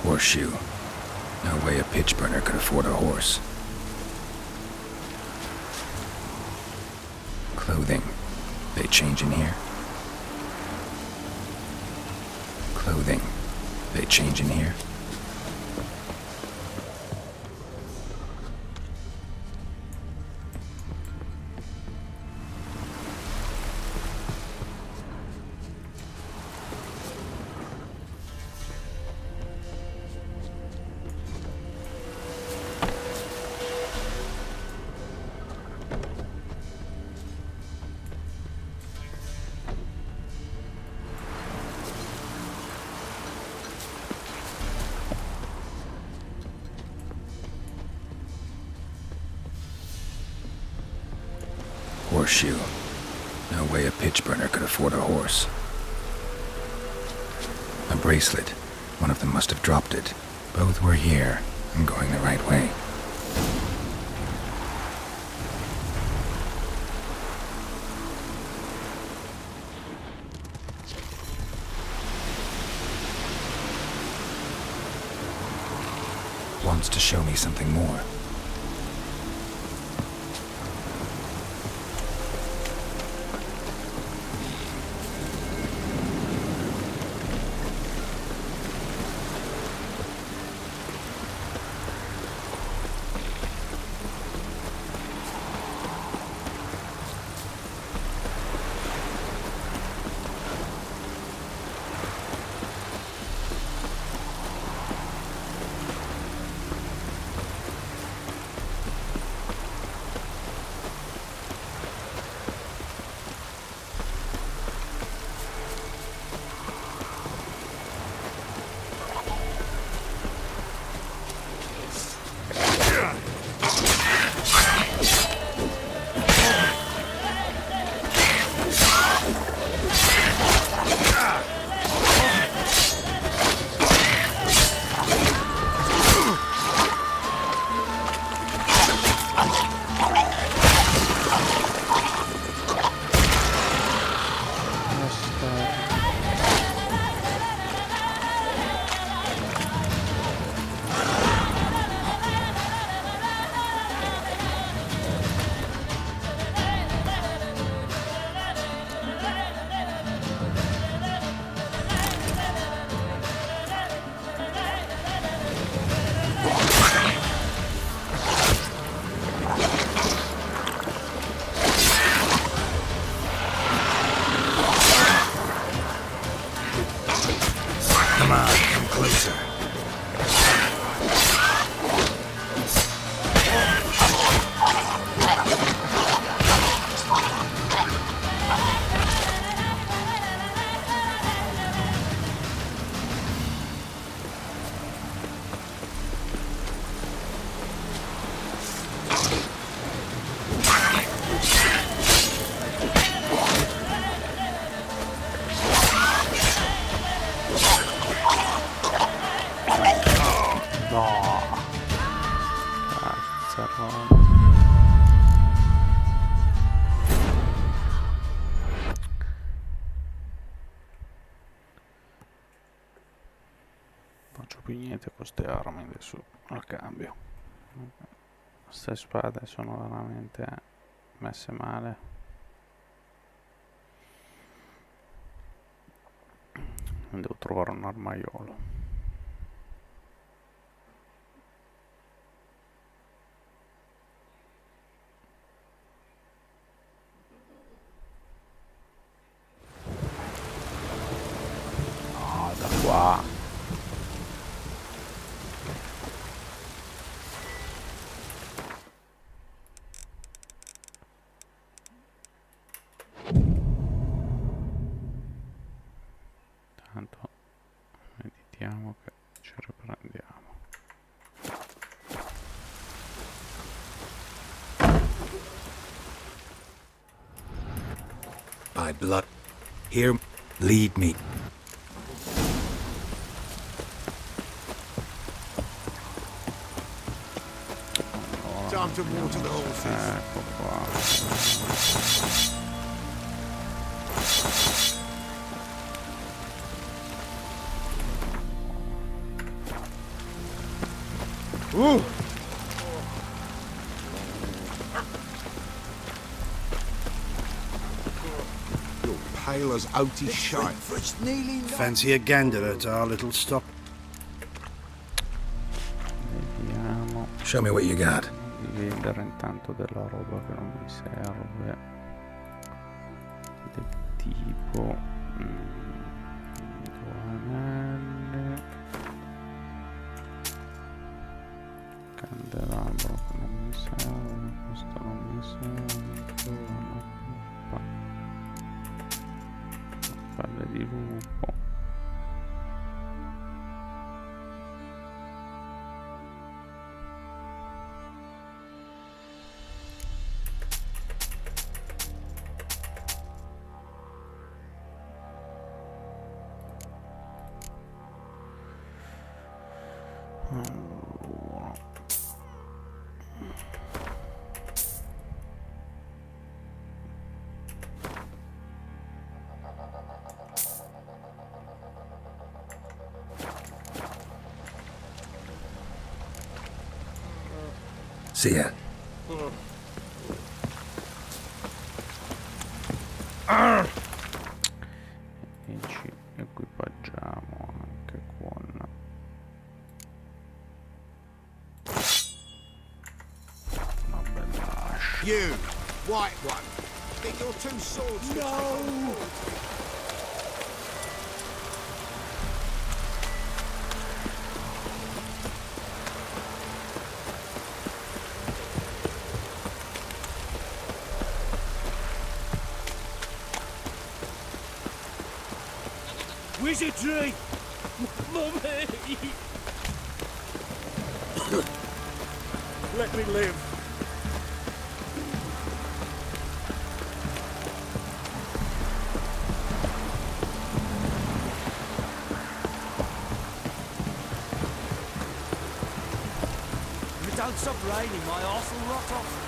Horseshoe. No way a pitch burner could afford a horse. Clothing. They change in here? Clothing. They change in here? Horseshoe. No way a pitch burner could afford a horse. A bracelet. One of them must have dropped it. Both were here. I'm going the right way. Wants to show me something more. Non faccio più niente con queste armi adesso al cambio. Queste spade sono veramente messe male. Devo trovare un armaiolo. No, da qua. Tanto meditiamo che ci riprendiamo. By blood. Here, lead me. Time to water the horses. Ecco qua. Ooh. You're pale as oaty shite. Fancy a gander at our little stop? Vediamo Show me what you got. di vendere intanto della roba che non mi serve. Del tipo due anelli, candelabro che non mi serve, questo non mi serve, una pelle di lupo. Allora. See ya. E ci equipaggiamo anche con una bella ascia. You, white one. Get your two swords to take on the board. Wizardry! Mummy! Let me live. If it don't stop raining, my arse will rot off.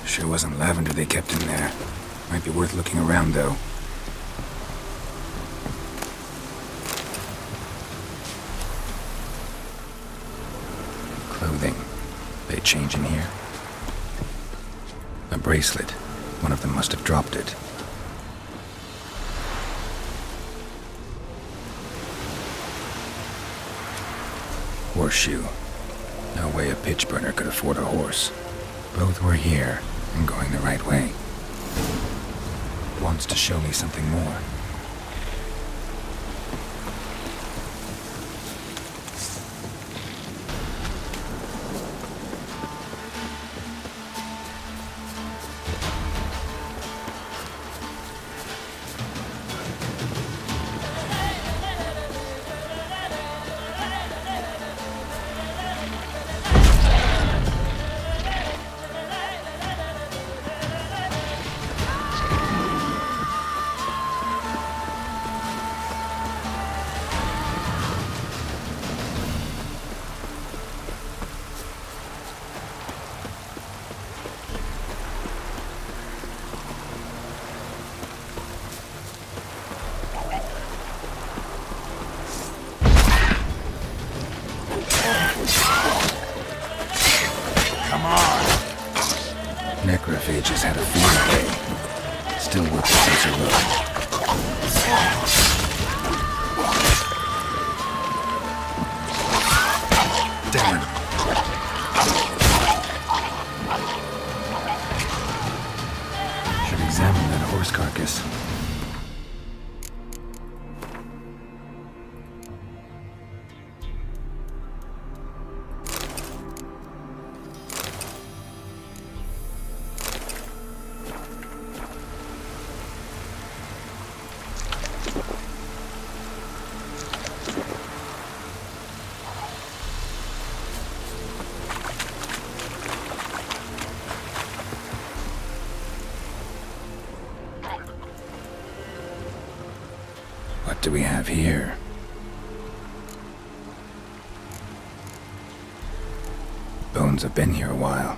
Sure wasn't lavender they kept in there. Might be worth looking around, though. Clothing. They change in here? A bracelet. One of them must have dropped it. Horseshoe. No way a pitch burner could afford a horse. Both were here and going the right way. Wants to show me something more. Necrophages had a field day. Still worth a closer look. Damn. Should examine that horse carcass. What do we have here? Bones have been here a while.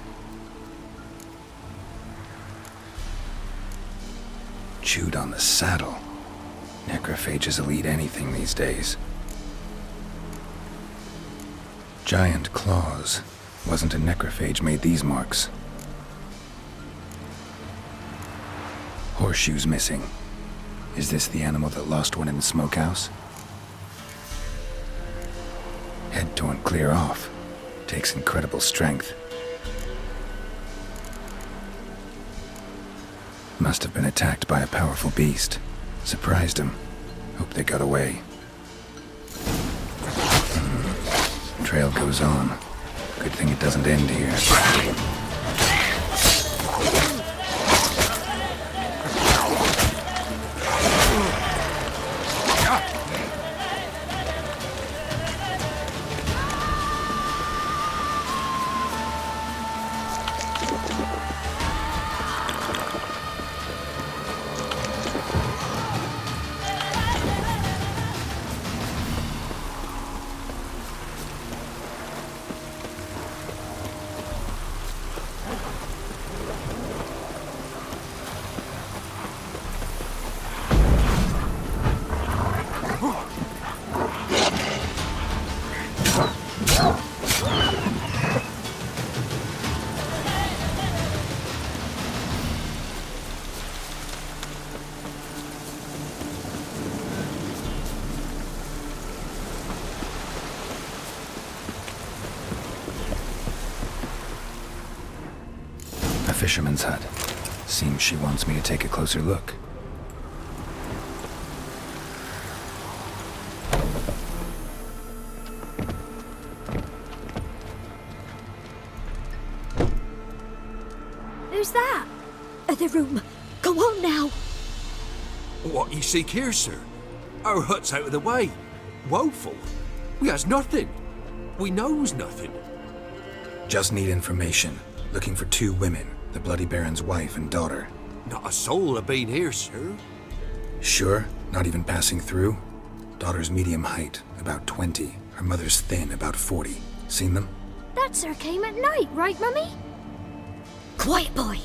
Chewed on the saddle. Necrophages will eat anything these days. Giant claws. Wasn't a necrophage made these marks. Horseshoes missing. Is this the animal that lost one in the smokehouse? Head torn clear off. Takes incredible strength. Must have been attacked by a powerful beast. Surprised him. Hope they got away. Trail goes on. Good thing it doesn't end here. Fisherman's hut. Seems she wants me to take a closer look. Who's that? The room. Go on now. What you seek here, sir? Our hut's out of the way. Woeful. We has nothing. We knows nothing. Just need information. Looking for 2 women. The Bloody Baron's wife and daughter. Not a soul have been here, sir. Sure? Not even passing through? Daughter's medium height, about 20. Her mother's thin, about 40. Seen them? That sir came at night, right, Mummy? Quiet, boy.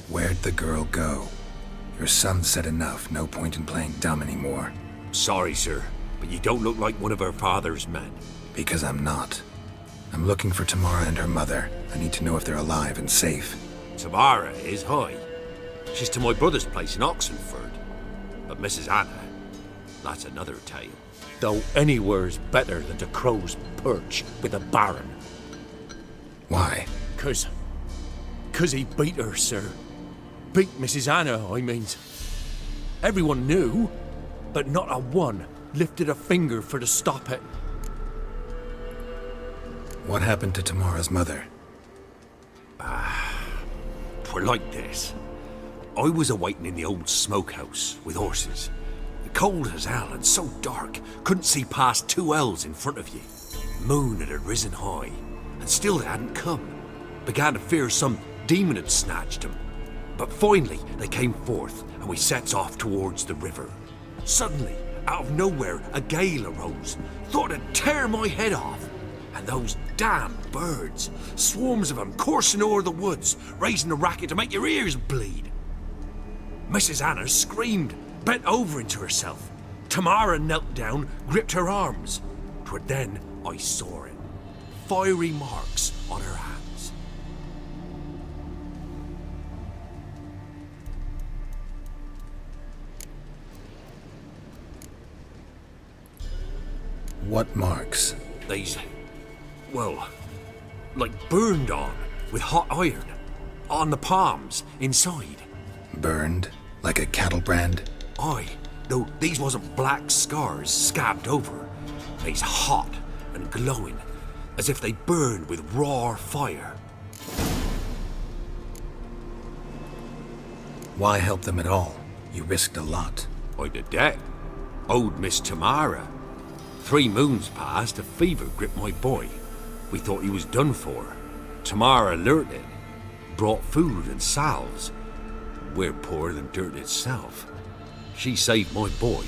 Where'd the girl go? Your son said enough. No point in playing dumb anymore. Sorry, sir, but you don't look like one of her father's men. Because I'm not. I'm looking for Tamara and her mother. I need to know if they're alive and safe. Tamara is high. She's to my brother's place in Oxenford. But Mrs. Anna, that's another tale. Though anywhere's better than to Crow's Perch with a baron. Why? 'Cause he beat her, sir. Beat Mrs. Anna, I mean. Everyone knew, but not a one lifted a finger for to stop it. What happened to Tamara's mother? 'Twere like this. I was awaiting in the old smokehouse with horses. Cold as hell and so dark, couldn't see past 2 ells in front of you. Moon had risen high, and still they hadn't come. Began to fear some demon had snatched them. But finally they came forth, and we sets off towards the river. Suddenly, out of nowhere, a gale arose. Thought it'd tear my head off. And those damn birds, swarms of them coursing o'er the woods, raising a racket to make your ears bleed. Mrs. Anna screamed, bent over into herself. Tamara knelt down, gripped her arms. 'Twere then I saw it. fiery marks on her hands. What marks? These, well, like burned on with hot iron. On the palms, inside. Burned? Like a cattle brand? Aye, though these wasn't black scars scabbed over. They's hot and glowing, as if they burned with raw fire. Why help them at all? You risked a lot. I did that. Owed Miss Tamara. 3 moons passed, a fever gripped my boy. We thought he was done for. Tamara alerted, brought food and salves. We're poorer than dirt itself. She saved my boy.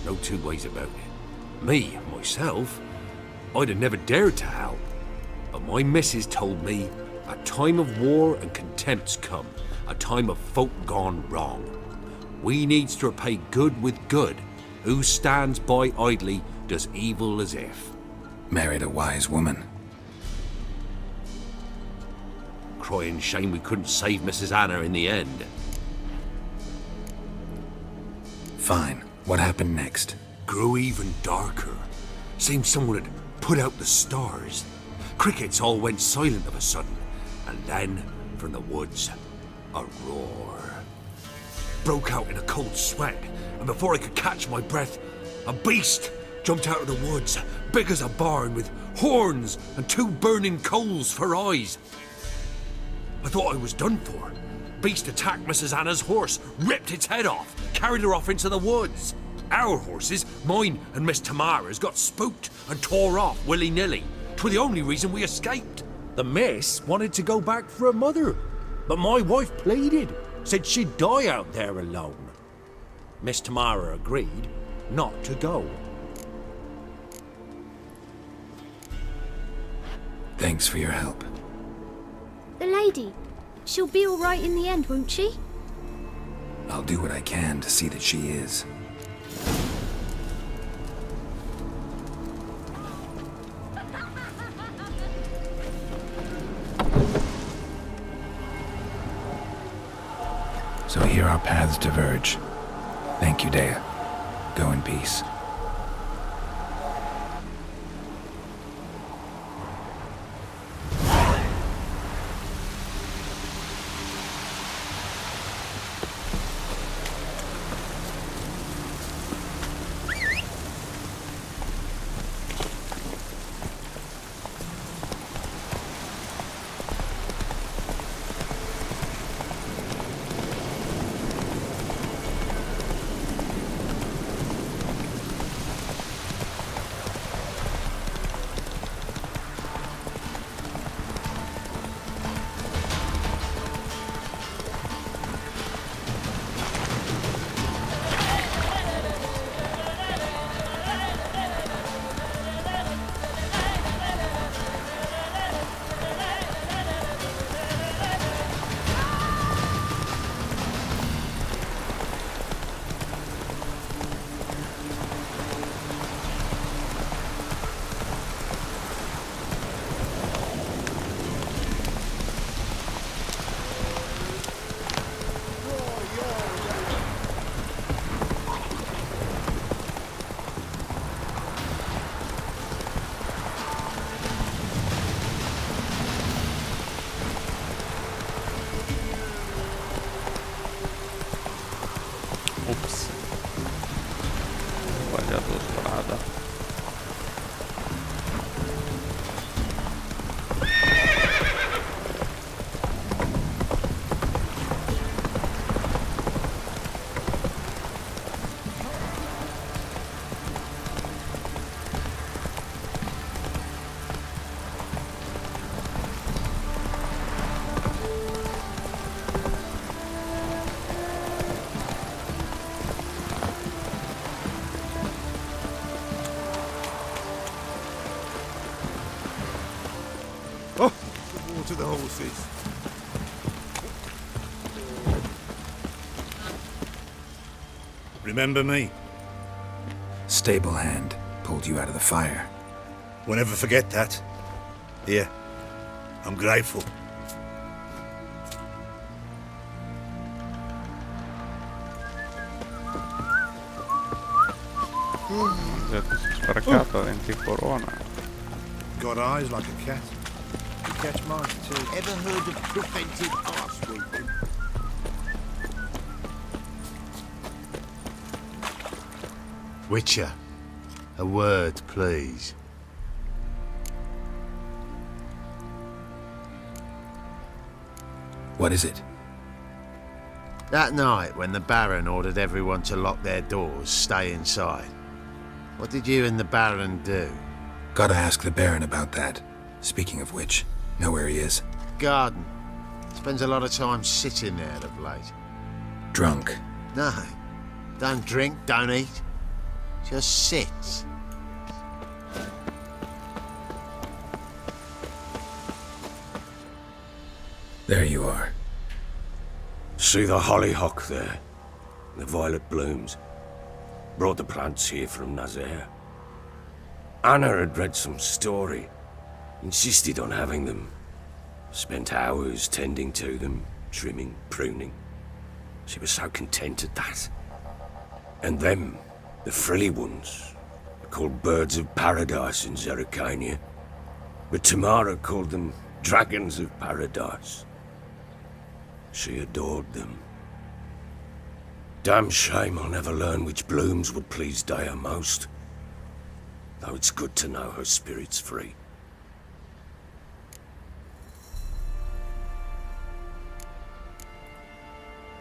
No 2 ways about it. Me, myself, I'd have never dared to help. But my missus told me a time of war and contempt's come. A time of folk gone wrong. We needs to repay good with good. Who stands by idly does evil as if. Married a wise woman. Crying shame we couldn't save Mrs. Anna in the end. Fine. What happened next? Grew even darker. Seemed someone had put out the stars. Crickets all went silent of a sudden. And then, from the woods, a roar. Broke out in a cold sweat, and before I could catch my breath, a beast jumped out of the woods, big as a barn, with horns and 2 burning coals for eyes. I thought I was done for. Beast attacked Mrs. Anna's horse, ripped its head off, carried her off into the woods. Our horses, mine and Miss Tamara's, got spooked and tore off willy-nilly. 'Twere the only reason we escaped. The miss wanted to go back for her mother, but my wife pleaded, said she'd die out there alone. Miss Tamara agreed not to go. Thanks for your help. The lady. She'll be all right in the end, won't she? I'll do what I can to see that she is. So here our paths diverge. Thank you, Dea. Go in peace. Ops. Ho sbagliato strada. Oh, water the horses. Remember me? Stable hand pulled you out of the fire. Won't ever forget that. Here. I'm grateful. Oggetto sprecato, 20 corona. Got eyes like a cat. You catch mine too. Ever heard of preventive arse weeping? Witcher, a word, please. What is it? That night when the Baron ordered everyone to lock their doors, stay inside. What did you and the Baron do? Gotta ask the Baron about that. Speaking of which, know where he is? Garden. Spends a lot of time sitting there of late. Drunk. No. Don't drink, don't eat. Just sits. There you are. See the hollyhock there? The violet blooms. Brought the plants here from Nazaire. Anna had read some story. Insisted on having them. Spent hours tending to them, trimming, pruning. She was so content at that. And them, the frilly ones, are called birds of paradise in Zerrikania. But Tamara called them dragons of paradise. She adored them. Damn shame I'll never learn which blooms would please Dea most. Though it's good to know her spirit's free.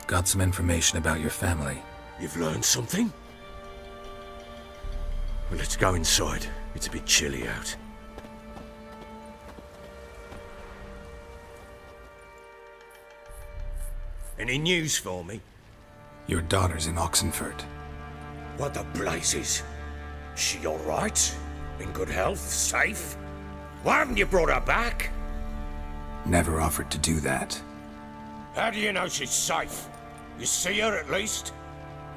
Got some information about your family. You've learned something? Well, let's go inside. It's a bit chilly out. Any news for me? Your daughter's in Oxenfurt. What the blazes? She all right? In good health? Safe? Why haven't you brought her back? Never offered to do that. How do you know she's safe? You see her at least?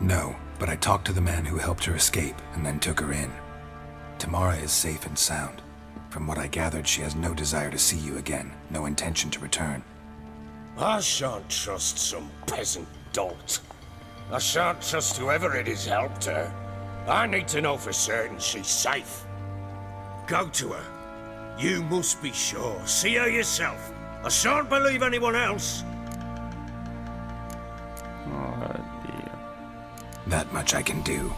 No, but I talked to the man who helped her escape and then took her in. Tamara is safe and sound. From what I gathered, she has no desire to see you again, no intention to return. I shan't trust some peasant dolt. I shan't trust whoever it is helped her. I need to know for certain she's safe. Go to her. You must be sure. See her yourself. I shan't believe anyone else. That much I can do.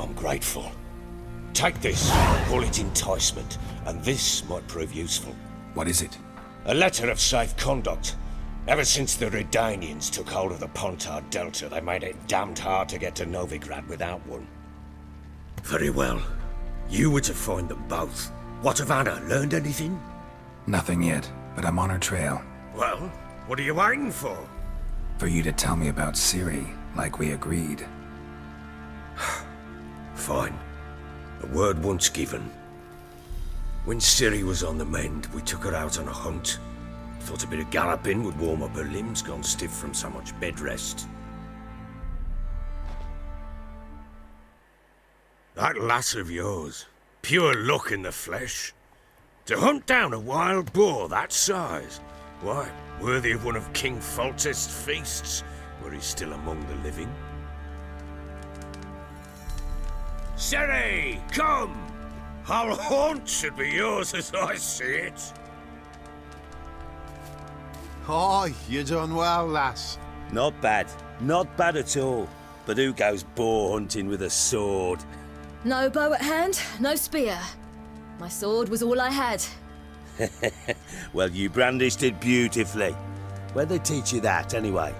I'm grateful. Take this, call it enticement, and this might prove useful. What is it? A letter of safe conduct. Ever since the Redanians took hold of the Pontard Delta, they made it damned hard to get to Novigrad without one. Very well. You were to find them both. What of Anna? Learned anything? Nothing yet, but I'm on her trail. Well, what are you waiting for? For you to tell me about Ciri, like we agreed. Fine. A word once given. When Ciri was on the mend, we took her out on a hunt. Thought a bit of galloping would warm up her limbs, gone stiff from so much bed rest. That lass of yours, pure luck in the flesh. To hunt down a wild boar that size, why, worthy of one of King Foltest's feasts, were he still among the living. Ciri, come! Our haunt should be yours as I see it. Aye, you done well, lass. Not bad. Not bad at all. But who goes boar hunting with a sword? No bow at hand, no spear. My sword was all I had. Well, you brandished it beautifully. Where'd they teach you that, anyway?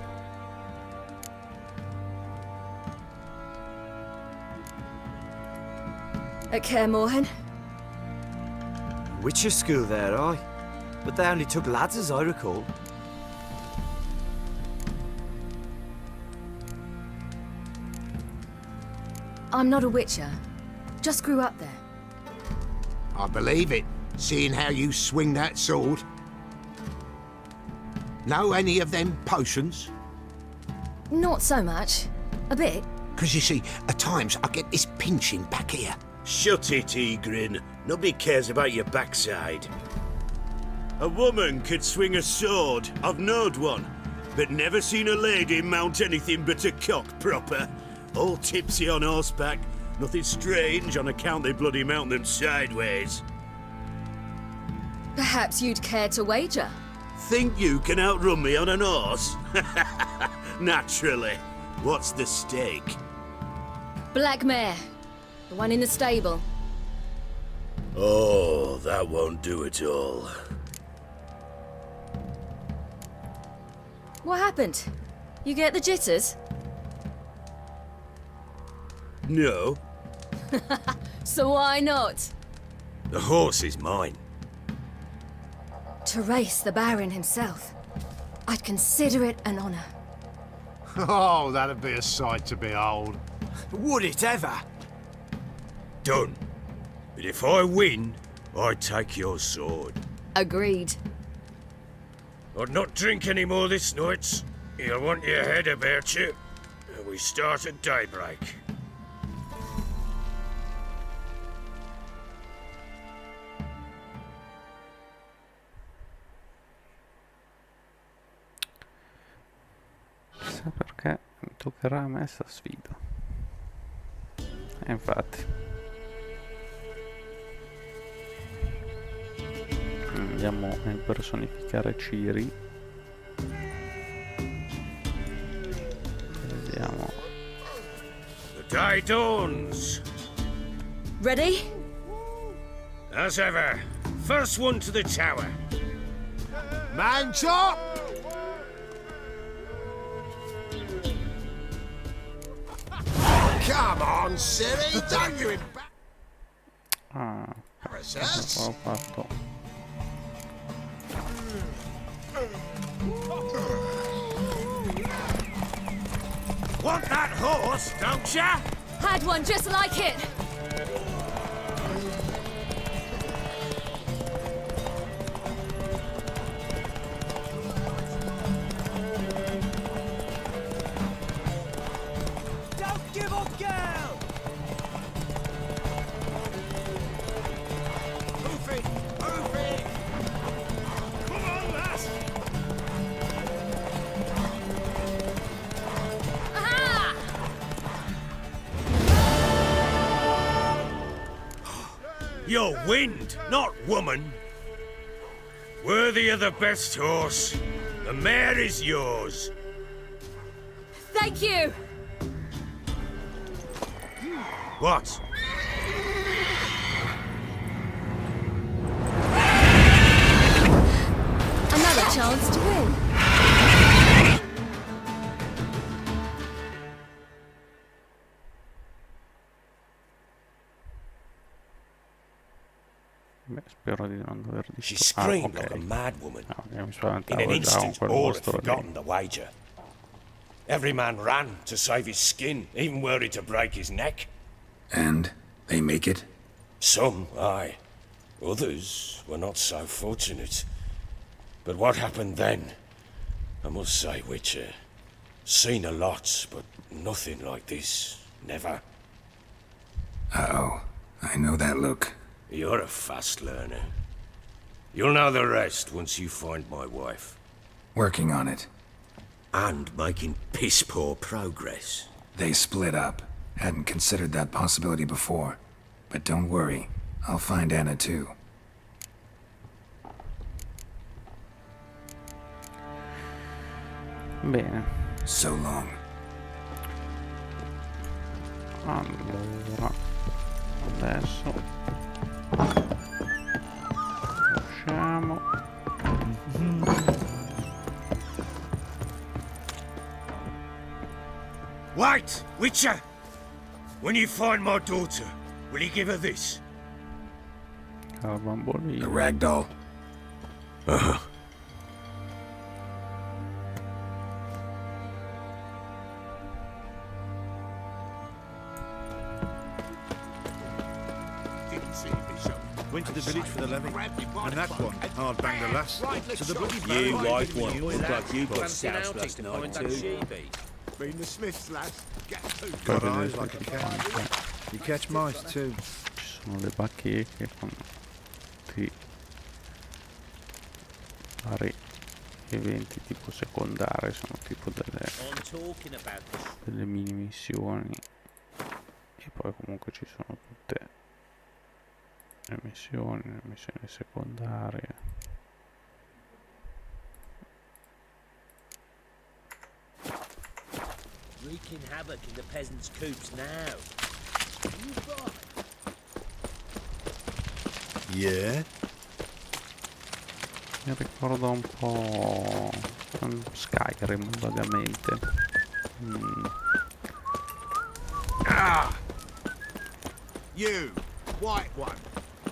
At Kaer Morhen. Witcher school there, aye. But they only took lads, as I recall. I'm not a witcher. Just grew up there. I believe it, seeing how you swing that sword. Know any of them potions? Not so much. A bit. 'Cause you see, at times I get this pinching back here. Shut it, Egrin. Nobody cares about your backside. A woman could swing a sword. I've knowed one. But never seen a lady mount anything but a cock proper. All tipsy on horseback. Nothing strange on account they bloody mount them sideways. Perhaps you'd care to wager? Think you can outrun me on an horse? Naturally. What's the stake? Black mare. The one in the stable. Oh, that won't do it all. What happened? You get the jitters? No. So why not? The horse is mine. To race the Baron himself. I'd consider it an honor. Oh, that'd be a sight to behold. Would it ever? Done. But if I win, I take your sword. Agreed. I'd not drink any more this night. You'll want your head about you. We start at daybreak. Chissà perché mi toccherà a me sta sfida. E infatti. Andiamo a impersonificare Ciri. Vediamo. The day dawns. Ready? As ever, first one to the tower. Man chop! Come on, Siri, don't you embarrass us? Ho fatto. Want that horse, don't ya? Had one just like it. Don't give up, girl! Hoof it! Hoof it! Come on, lass! Aha! You're wind, not woman. Worthy of the best horse. The mare is yours. Thank you. What? Another chance to win. Beh, spero di non dover She distrarre. screamed like a mad woman. No, io mi In an spaventavo già con instant, quel all had mostro lì. forgotten the wager. Every man ran to save his skin, even worried to break his neck. And they make it? Some, aye. Others were not so fortunate. But what happened then? I must say, Witcher, seen a lot, but nothing like this. Never. Uh-oh. I know that look. You're a fast learner. You'll know the rest once you find my wife. Working on it. And making piss-poor progress. They split up. Hadn't considered that possibility before. But don't worry. I'll find Anna too. Bene. So long. Allora. Adesso. Usciamo. Wait, Witcher! When you find my daughter, will you give her this? Al The bambolino. ragdoll. Didn't see me, so Went to the village for the levy. And that one, hard banged the lass. So the bloody You bad white one, look like you got soused last night too. been the Smiths, lads. Get to got eyes like a cat. You catch mice too. sono le bacheche con tutti i vari eventi tipo secondari, sono tipo delle mini missioni, e poi comunque ci sono tutte le missioni secondarie. Wreaking havoc in the peasants' coops now. You buy? Yeah? Mi ricorda un po' Skyrim vagamente. You, white one.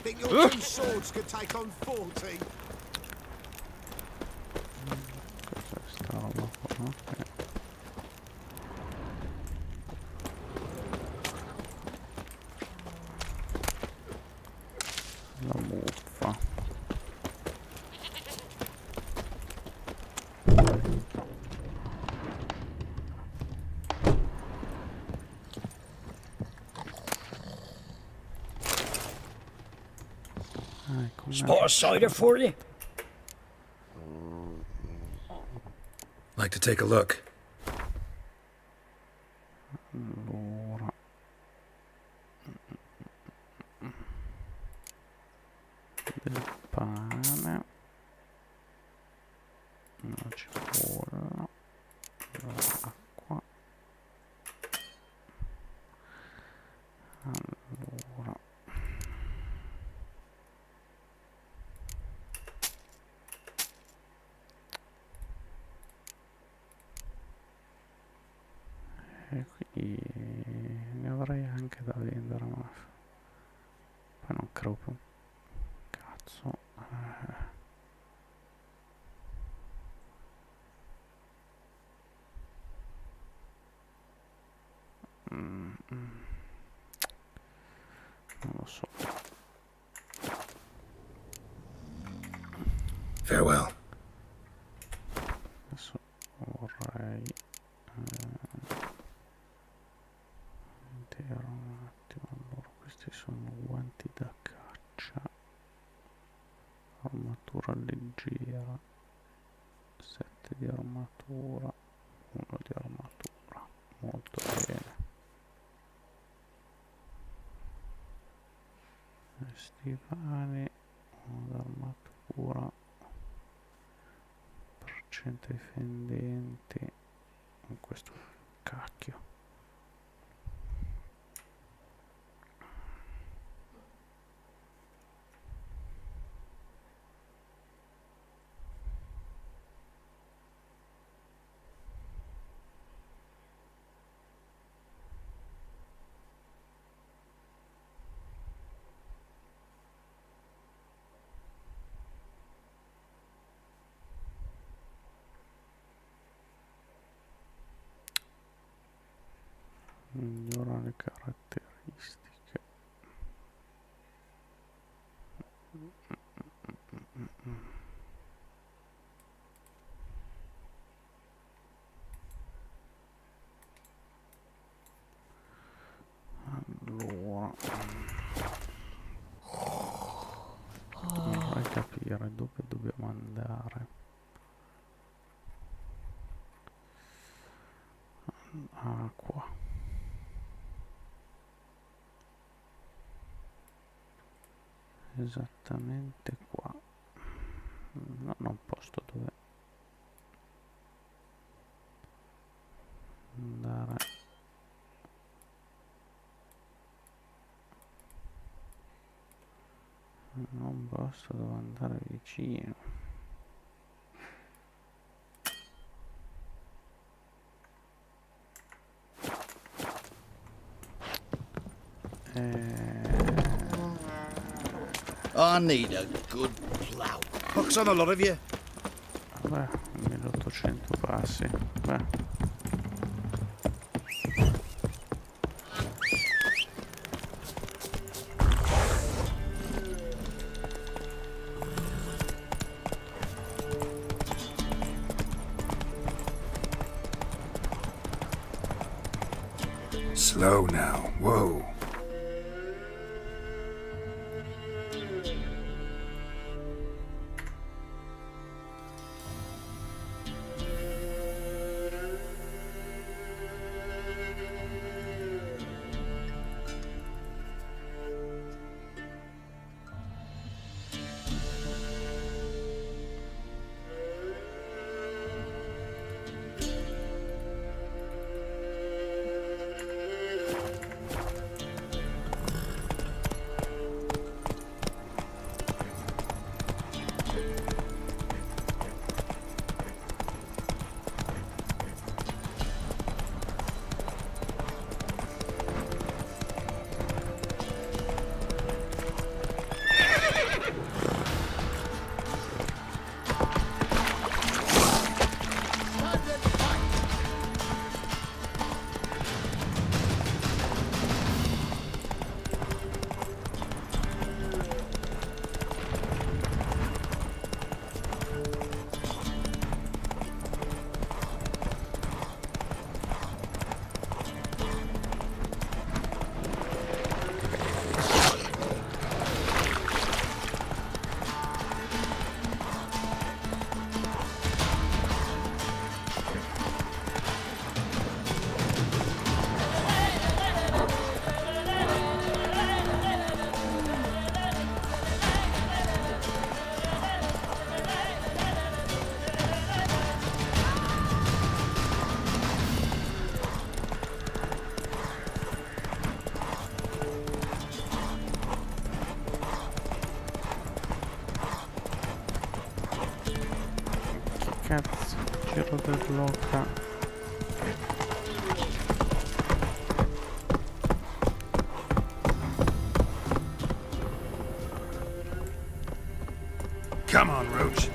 Think your two swords could take on 40? Cos'è sta roba qua? La muffa. Spot a cider for you? Like to take a look. Allora. Del pane. Una cipolla. L'acqua. Allora. E qui ne avrei anche da vendere, ma poi non credo più un cazzo. Non lo so. Farewell. Adesso vorrei vedere un attimo. Allora, questi sono guanti da caccia, armatura leggera, 7 di armatura, 1 di armatura, molto bene. Stivali, 1 d'armatura, percento ai fendenti, questo cacchio. Migliora le caratteristiche. Allora, vorrei capire dove dobbiamo andare. Ah, qua. Esattamente qua. No, non posto dove andare. Non posto dove andare vicino. I need a good plow. Hooks on a lot of you. Vabbè, 1800 passi. Beh. Slow now. Whoa. cazzo, giro dell'oca. Come on, Roach.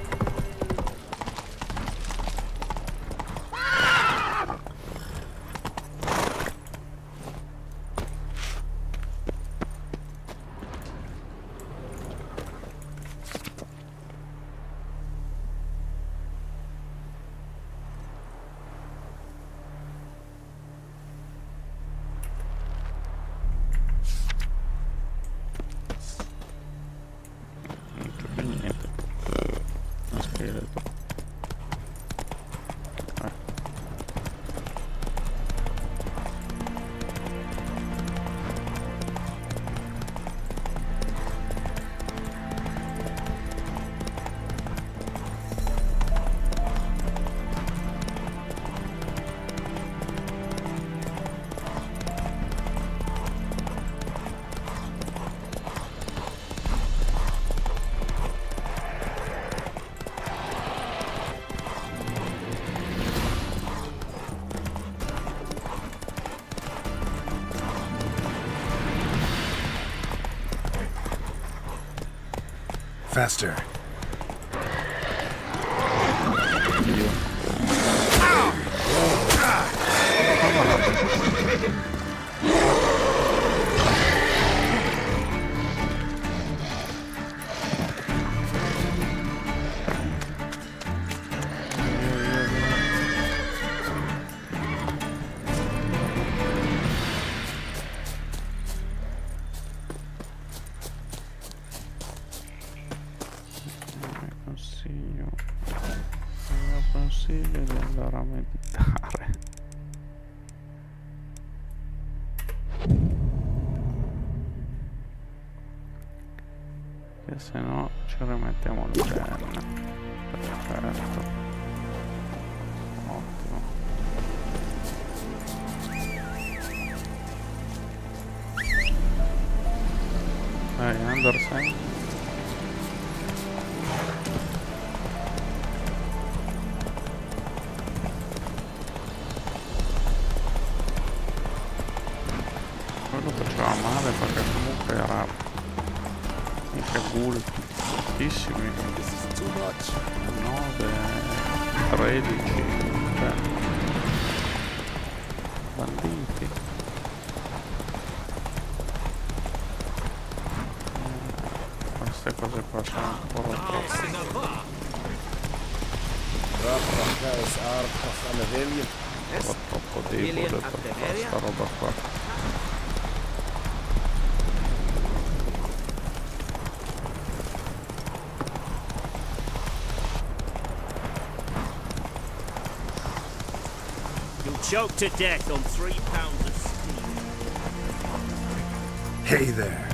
Faster. Consiglio di andare a meditare. Che se no ci rimettiamo il gen. Perfetto. Ottimo. Anderson. Quello faceva male perché comunque era mica ghoul tuttissimi. 9, 13, cioè, banditi. Queste cose qua sono ancora troppo debole per fare sta roba qua. Choked to death on 3 pounds of steam. Hey there.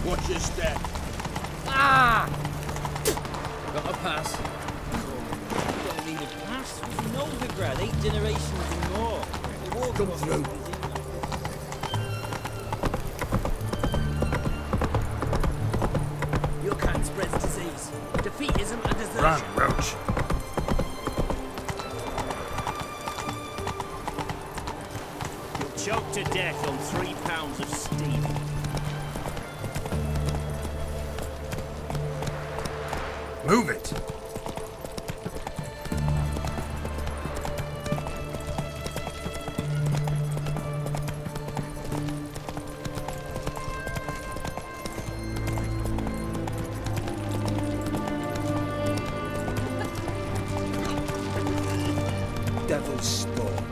Watch your step. Ah! Got a pass. Don't need a pass. Novigrad, 8 generations and more. Come through. Your kind spreads disease. Defeat isn't a desertion. Run, Roach. You'll choke to death on 3 pounds of steam. Move it. Devil's spawn.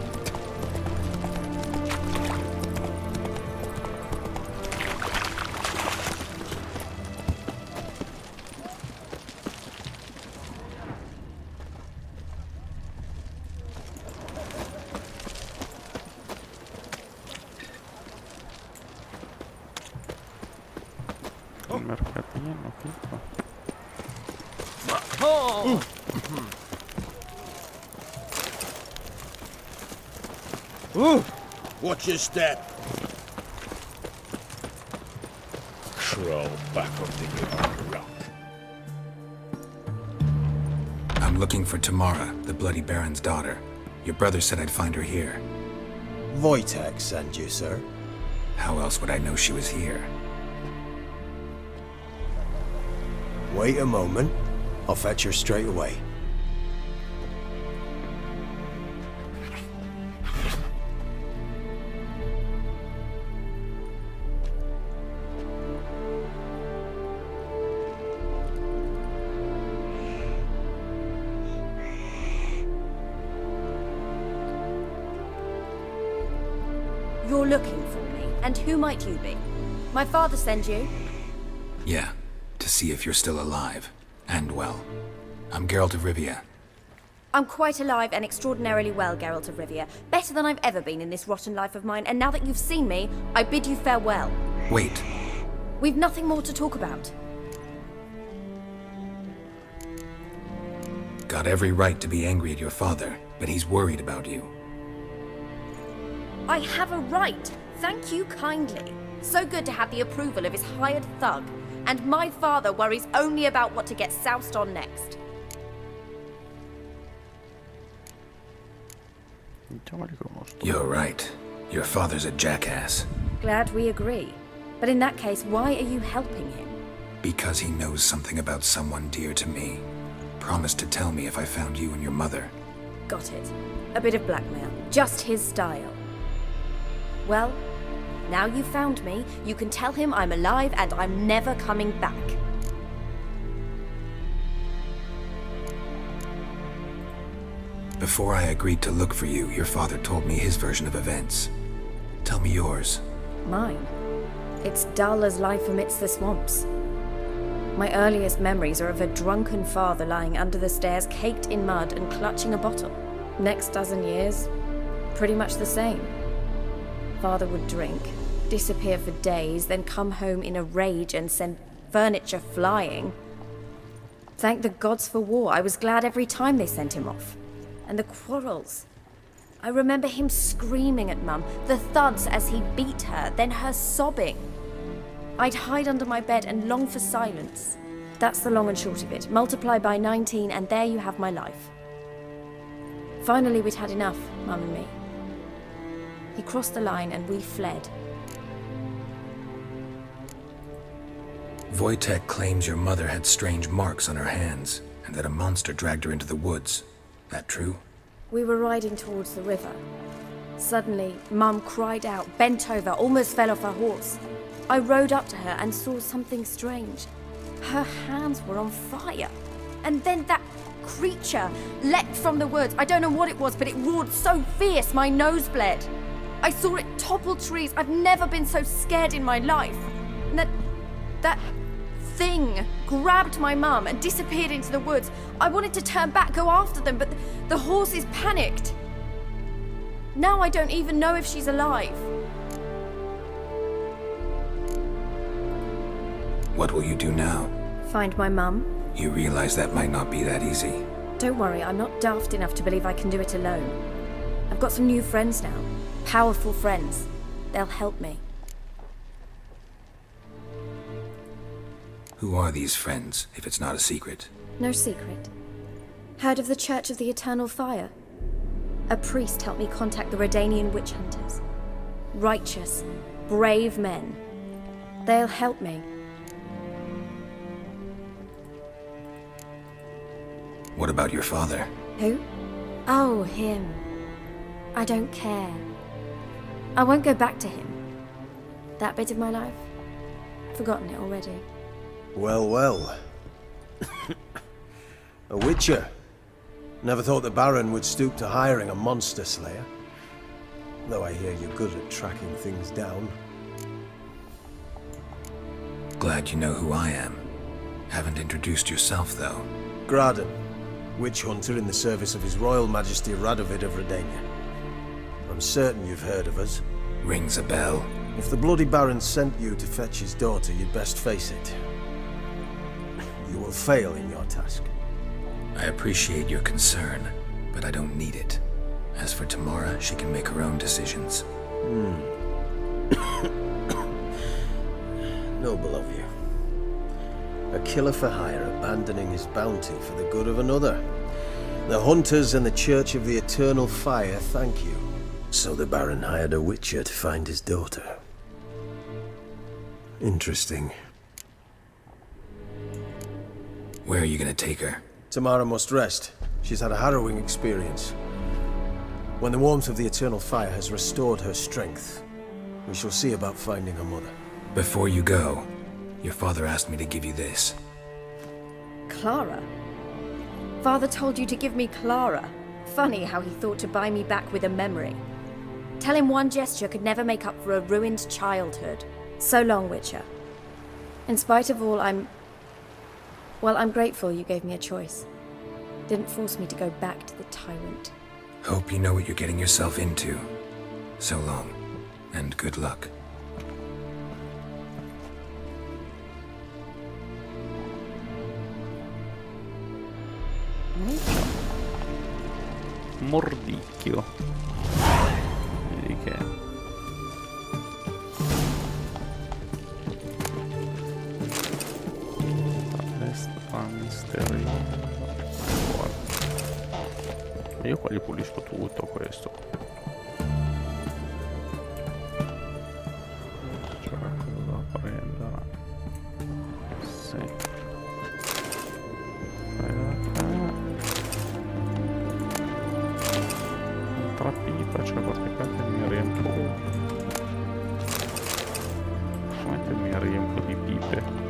Il mercatino tutto. Watch your step. back up the old rock. I'm looking for Tamara, the Bloody Baron's daughter. Your brother said I'd find her here. Wojtek sent you, sir. How else would I know she was here? Wait a moment. I'll fetch her straight away. You're looking for me, and who might you be? My father sent you? Yeah, to see if you're still alive. And well. I'm Geralt of Rivia. I'm quite alive and extraordinarily well, Geralt of Rivia. Better than I've ever been in this rotten life of mine, and now that you've seen me, I bid you farewell. Wait. We've nothing more to talk about. Got every right to be angry at your father, but he's worried about you. I have a right. Thank you kindly. So good to have the approval of his hired thug. And my father worries only about what to get soused on next. You're right. Your father's a jackass. Glad we agree. But in that case, why are you helping him? Because he knows something about someone dear to me. Promised to tell me if I found you and your mother. Got it. A bit of blackmail. Just his style. Well, now you've found me, you can tell him I'm alive and I'm never coming back. Before I agreed to look for you, your father told me his version of events. Tell me yours. Mine? It's dull as life amidst the swamps. My earliest memories are of a drunken father lying under the stairs, caked in mud and clutching a bottle. Next dozen years, pretty much the same. Father would drink, disappear for days, then come home in a rage and send furniture flying. Thank the gods for war. I was glad every time they sent him off. And the quarrels. I remember him screaming at Mum, the thuds as he beat her, then her sobbing. I'd hide under my bed and long for silence. That's the long and short of it. Multiply by 19 and there you have my life. Finally we'd had enough, Mum and me. He crossed the line and we fled. Wojtek claims your mother had strange marks on her hands, and that a monster dragged her into the woods. That true? We were riding towards the river. Suddenly, Mum cried out, bent over, almost fell off her horse. I rode up to her and saw something strange. Her hands were on fire. And then that creature leapt from the woods. I don't know what it was, but it roared so fierce my nose bled. I saw it topple trees. I've never been so scared in my life. And that thing grabbed my mum and disappeared into the woods. I wanted to turn back, go after them, but the horses panicked. Now I don't even know if she's alive. What will you do now? Find my mum. You realize that might not be that easy. Don't worry, I'm not daft enough to believe I can do it alone. I've got some new friends now. Powerful friends. They'll help me. Who are these friends, if it's not a secret? No secret. Heard of the Church of the Eternal Fire? A priest helped me contact the Redanian witch hunters. Righteous, brave men. They'll help me. What about your father? Who? Oh, him. I don't care. I won't go back to him. That bit of my life? I've forgotten it already. Well, well. A witcher. Never thought the Baron would stoop to hiring a monster slayer. Though I hear you're good at tracking things down. Glad you know who I am. Haven't introduced yourself, though. Graden, witch hunter in the service of His Royal Majesty Radovid of Redania. I'm certain you've heard of us. Rings a bell. If the Bloody Baron sent you to fetch his daughter, you'd best face it. You will fail in your task. I appreciate your concern, but I don't need it. As for Tamara, she can make her own decisions. Noble of you. A killer for hire abandoning his bounty for the good of another. The hunters and the Church of the Eternal Fire thank you. So the Baron hired a witcher to find his daughter. Interesting. Where are you gonna take her? Tamara must rest. She's had a harrowing experience. When the warmth of the Eternal Fire has restored her strength, we shall see about finding her mother. Before you go, your father asked me to give you this. Clara? Father told you to give me Clara. Funny how he thought to buy me back with a memory. Tell him one gesture could never make up for a ruined childhood. So long, Witcher. In spite of all, I'm grateful you gave me a choice. Didn't force me to go back to the tyrant. Hope you know what you're getting yourself into. So long, and good luck. Mordicchio. Vedi che... Palestra misteriosa. Io qua gli pulisco tutto questo. C'è qualcosa da prendere. Sì. Vai da qua. Altra pipa, c'è qualche cosa che mi riempio. Solamente mi riempio di pipe.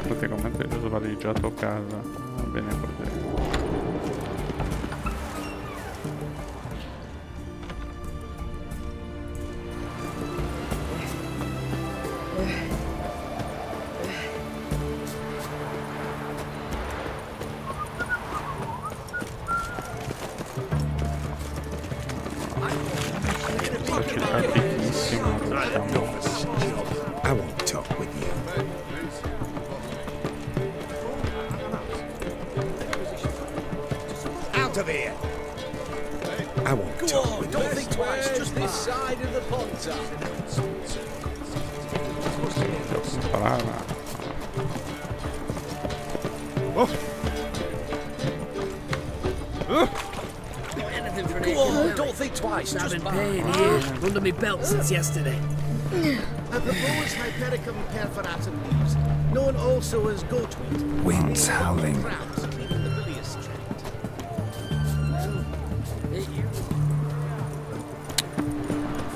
Praticamente ho svaligiato casa, va bene così. Questa città è piccolissima, I won't talk with you. Out of here! I won't talk with you. Don't think twice, just this side of the pond. Anything for an Go on, don't think twice, I've just been paying here under my belt since yesterday. I propose Hypericum perforatum leaves, known also as goatweed. Winds howling. Crowds, keeping the bilious straight.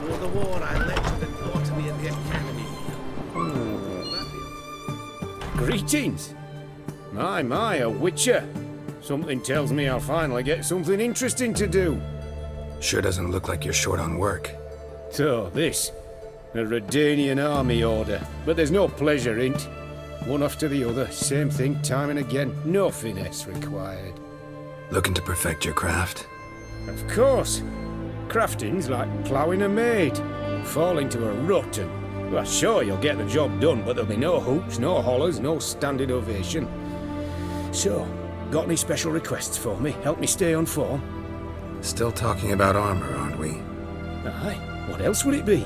Before the war, I lectured at botany at the academy. Greetings! My, a witcher. Something tells me I'll finally get something interesting to do. Sure doesn't look like you're short on work. So, this. A Redanian army order. But there's no pleasure in't. One after the other, same thing time and again. No finesse required. Looking to perfect your craft? Of course. Crafting's like ploughing a maid. Fall into a rut and... Well, sure, you'll get the job done, but there'll be no hoops, no hollers, no standing ovation. So, got any special requests for me? Help me stay on form? Still talking about armor, aren't we? Aye. What else would it be?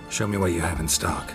Show me what you have in stock.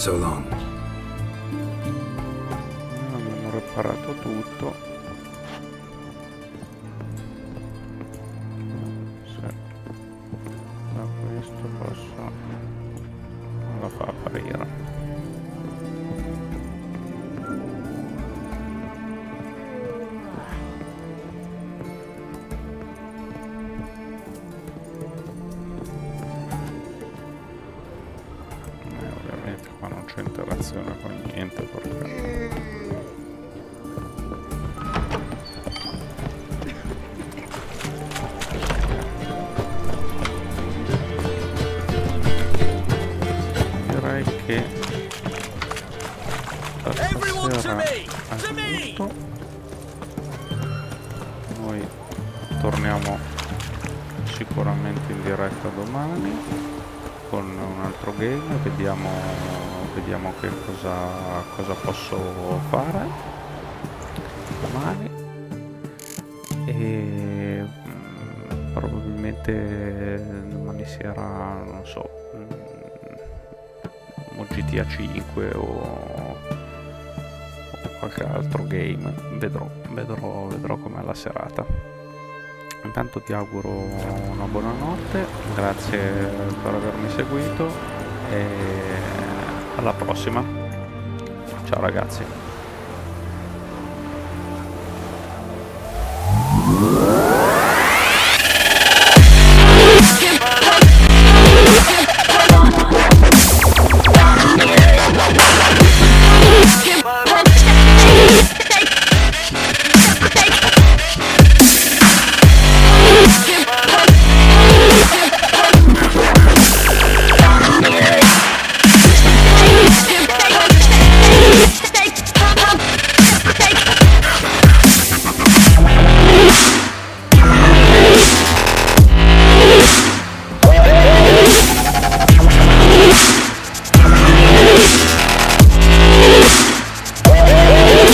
So long. Abbiamo reparato tutto. Sì. Da questo posso... non la fa apparire. Ovviamente qua non c'è interazione con niente perché direi che stasera è tutto. Noi torniamo sicuramente in diretta domani con un altro game, vediamo che cosa posso fare domani e probabilmente domani sera, non so, o GTA 5 o qualche altro game, vedrò com'è la serata. Intanto ti auguro una buona notte, grazie per avermi seguito e alla prossima. Ciao ragazzi.